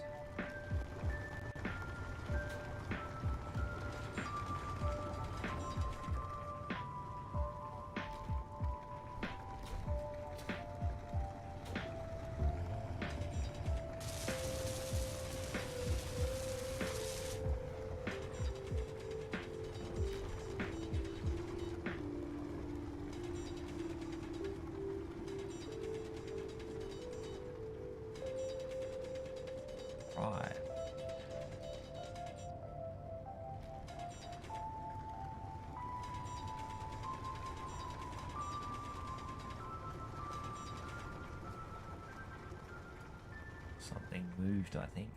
Right. Something moved, I think.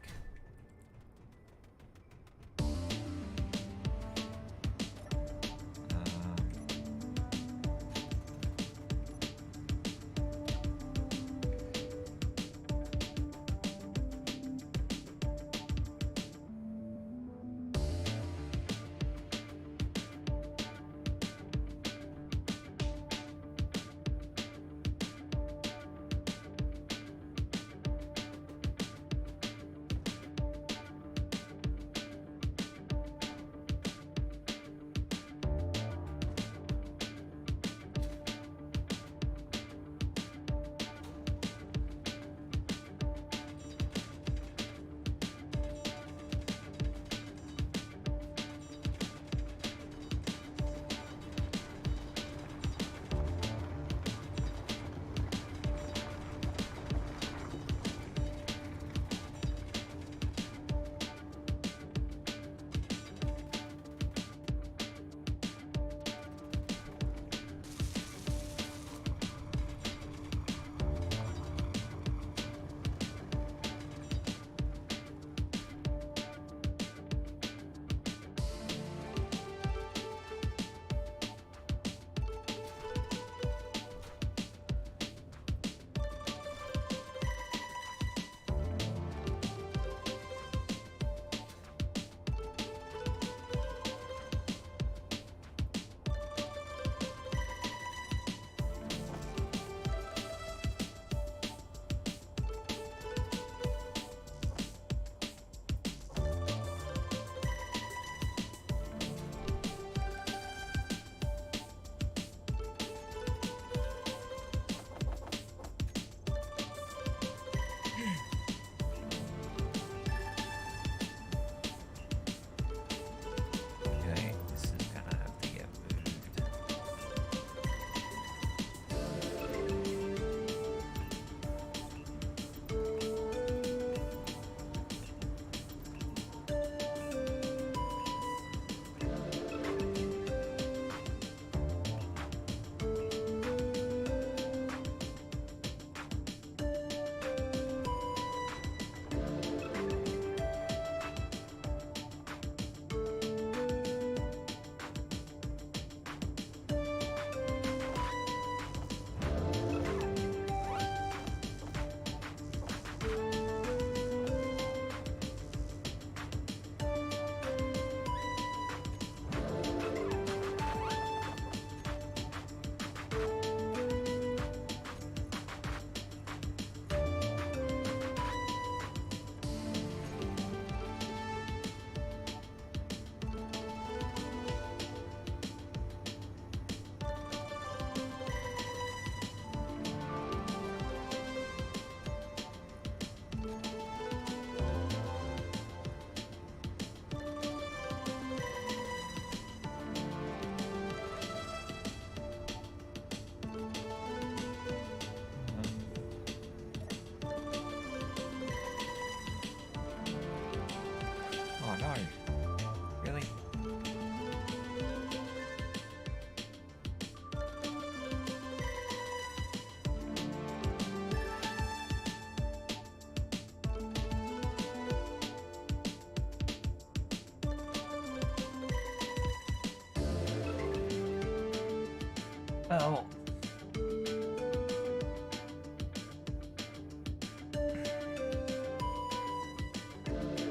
Well,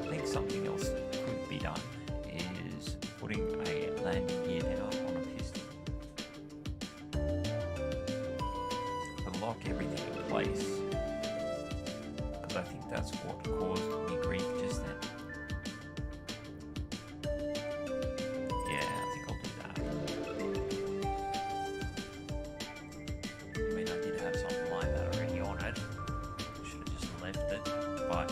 I think something else that could be done is putting a landing gear down on a piston to lock everything in place. Because I think that's what caused me grief just then. Yeah, I think I'll do that. I mean, I did have something like that already on it. Should have just left it, but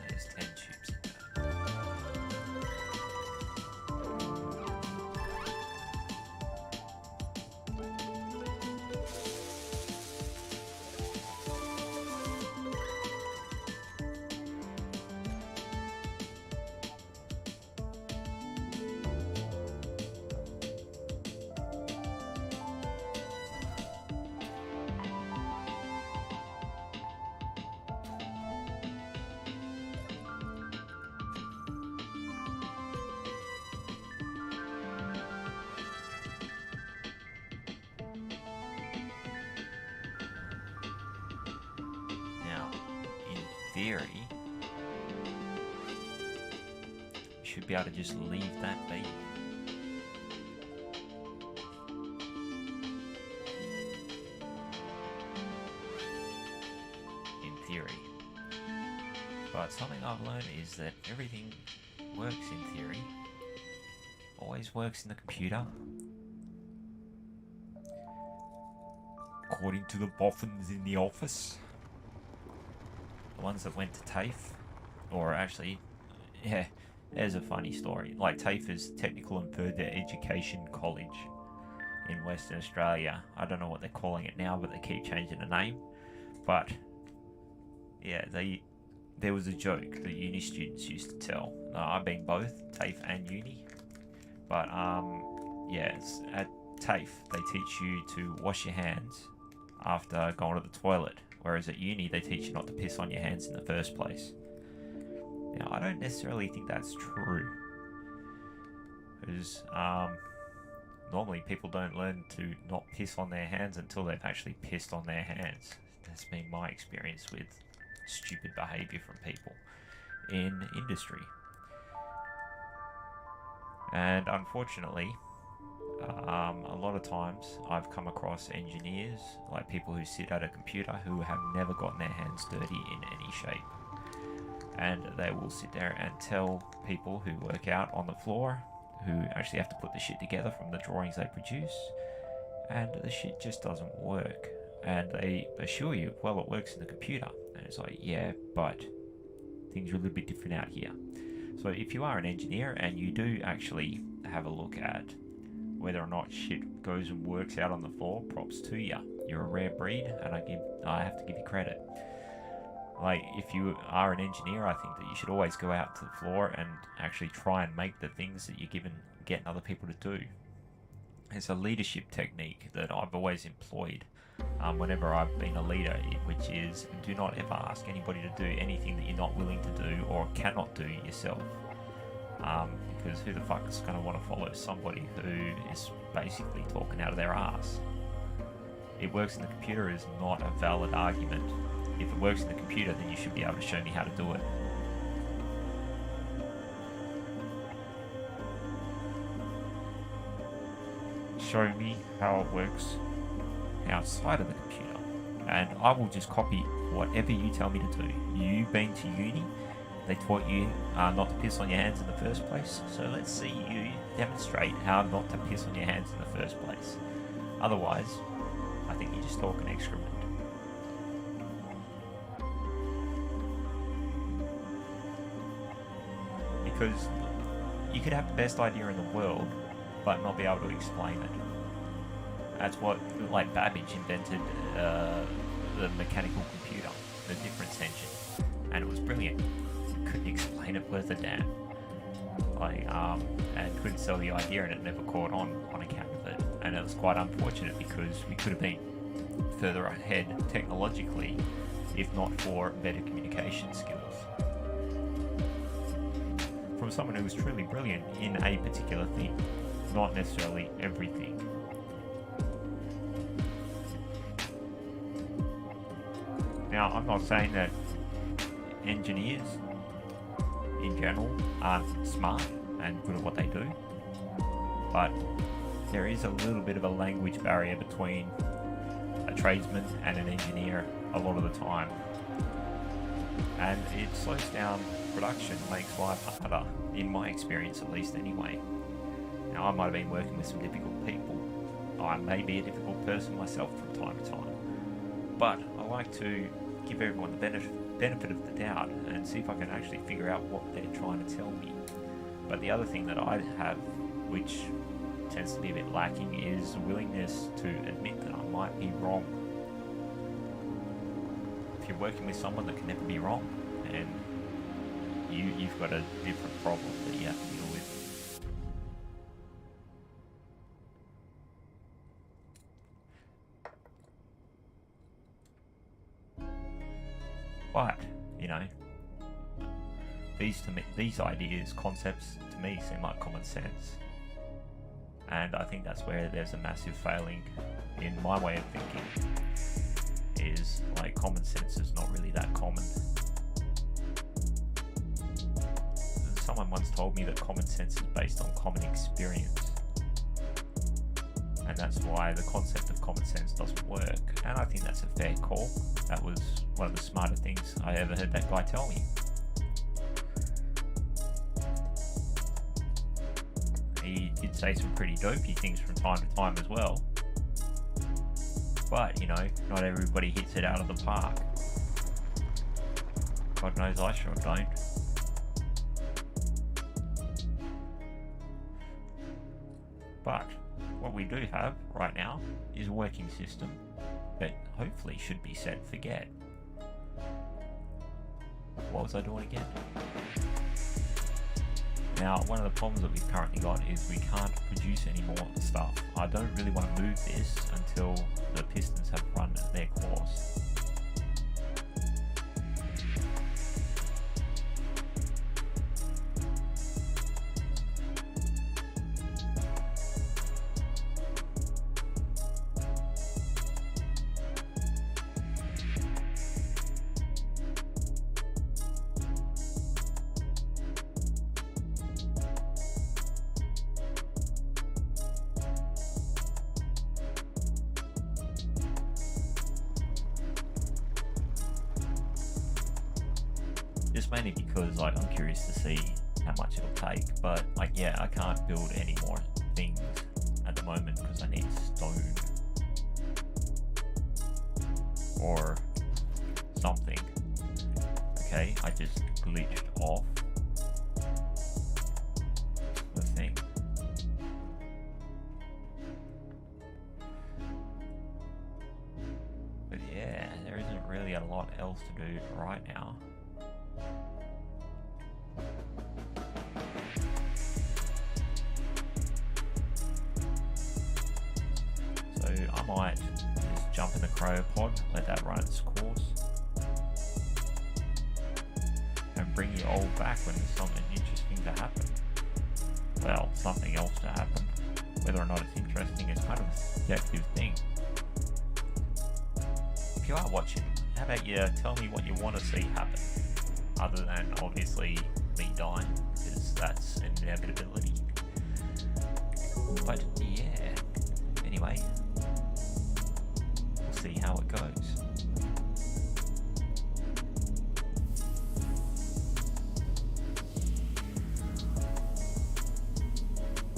there's 10 tubes in that. Now, in theory, you should be able to just leave that be. In theory. But something I've learned is that everything works in theory. Always works in the computer. According to the boffins in the office. The ones that went to TAFE. Or actually, yeah, there's a funny story. Like, TAFE is Technical and Further Education College in Western Australia. I don't know what they're calling it now, but they keep changing the name. But yeah, there was a joke that uni students used to tell. I've been both TAFE and uni, but yeah, at TAFE they teach you to wash your hands after going to the toilet, whereas at uni they teach you not to piss on your hands in the first place. Now, I don't necessarily think that's true, because normally people don't learn to not piss on their hands until they've actually pissed on their hands. That's been my experience with stupid behaviour from people in industry. And unfortunately, a lot of times I've come across engineers, like people who sit at a computer, who have never gotten their hands dirty in any shape. And they will sit there and tell people who work out on the floor, who actually have to put the shit together from the drawings they produce, and the shit just doesn't work. And they assure you, well, it works in the computer. And it's like, yeah, but things are a little bit different out here. So if you are an engineer and you do actually have a look at whether or not shit goes and works out on the floor, props to you. You're a rare breed, and I have to give you credit. Like, if you are an engineer, I think that you should always go out to the floor and actually try and make the things that you're getting other people to do. It's a leadership technique that I've always employed whenever I've been a leader, which is do not ever ask anybody to do anything that you're not willing to do or cannot do yourself. Because who the fuck is going to want to follow somebody who is basically talking out of their ass? It works in the computer is not a valid argument. If it works in the computer, then you should be able to show me how to do it. Show me how it works outside of the computer, and I will just copy whatever you tell me to do. You been to uni, they taught you not to piss on your hands in the first place. So let's see you demonstrate how not to piss on your hands in the first place. Otherwise, I think you're just talking excrement. Because you could have the best idea in the world, but not be able to explain it. That's what, like, Babbage invented the mechanical computer, the difference engine, and it was brilliant. You couldn't explain it worth a damn. Like, and couldn't sell the idea, and it never caught on account of it. And it was quite unfortunate because we could have been further ahead technologically, if not for better communication skills. From someone who was truly brilliant in a particular thing, not necessarily everything. Now, I'm not saying that engineers in general aren't smart and good at what they do, but there is a little bit of a language barrier between a tradesman and an engineer a lot of the time, and it slows down production, makes life harder, in my experience at least anyway. Now, I might have been working with some difficult people. I may be a difficult person myself from time to time, but I like to give everyone the benefit of the doubt and see if I can actually figure out what they're trying to tell me. But the other thing that I have, which tends to be a bit lacking, is a willingness to admit that I might be wrong. If you're working with someone that can never be wrong, and you've got a different problem that you have to deal with. But, you know, these ideas, concepts, to me seem like common sense. And I think that's where there's a massive failing in my way of thinking, is like common sense is not really that common. Someone once told me that common sense is based on common experience, and that's why the concept of common sense doesn't work. And I think that's a fair call. That was one of the smarter things I ever heard that guy tell me. He did say some pretty dopey things from time to time as well, but you know, not everybody hits it out of the park. God knows I sure don't. But what we do have right now is a working system that hopefully should be set and forget. What was I doing again? Now, one of the problems that we've currently got is we can't produce any more stuff. I don't really want to move this until the pistons have run their course. Just mainly because like I'm curious to see how much it'll take, but like yeah, I can't build any more things at the moment because I need stone or something. Okay, I just glitched off the thing. But yeah, there isn't really a lot else to do right now. I might just jump in the cryopod, let that run its course, and bring you all back when there's something interesting to happen. Well, something else to happen. Whether or not it's interesting is kind of a subjective thing. If you are watching, how about you tell me what you want to see happen, other than obviously me dying, because that's an inevitability. But yeah, anyway, see how it goes.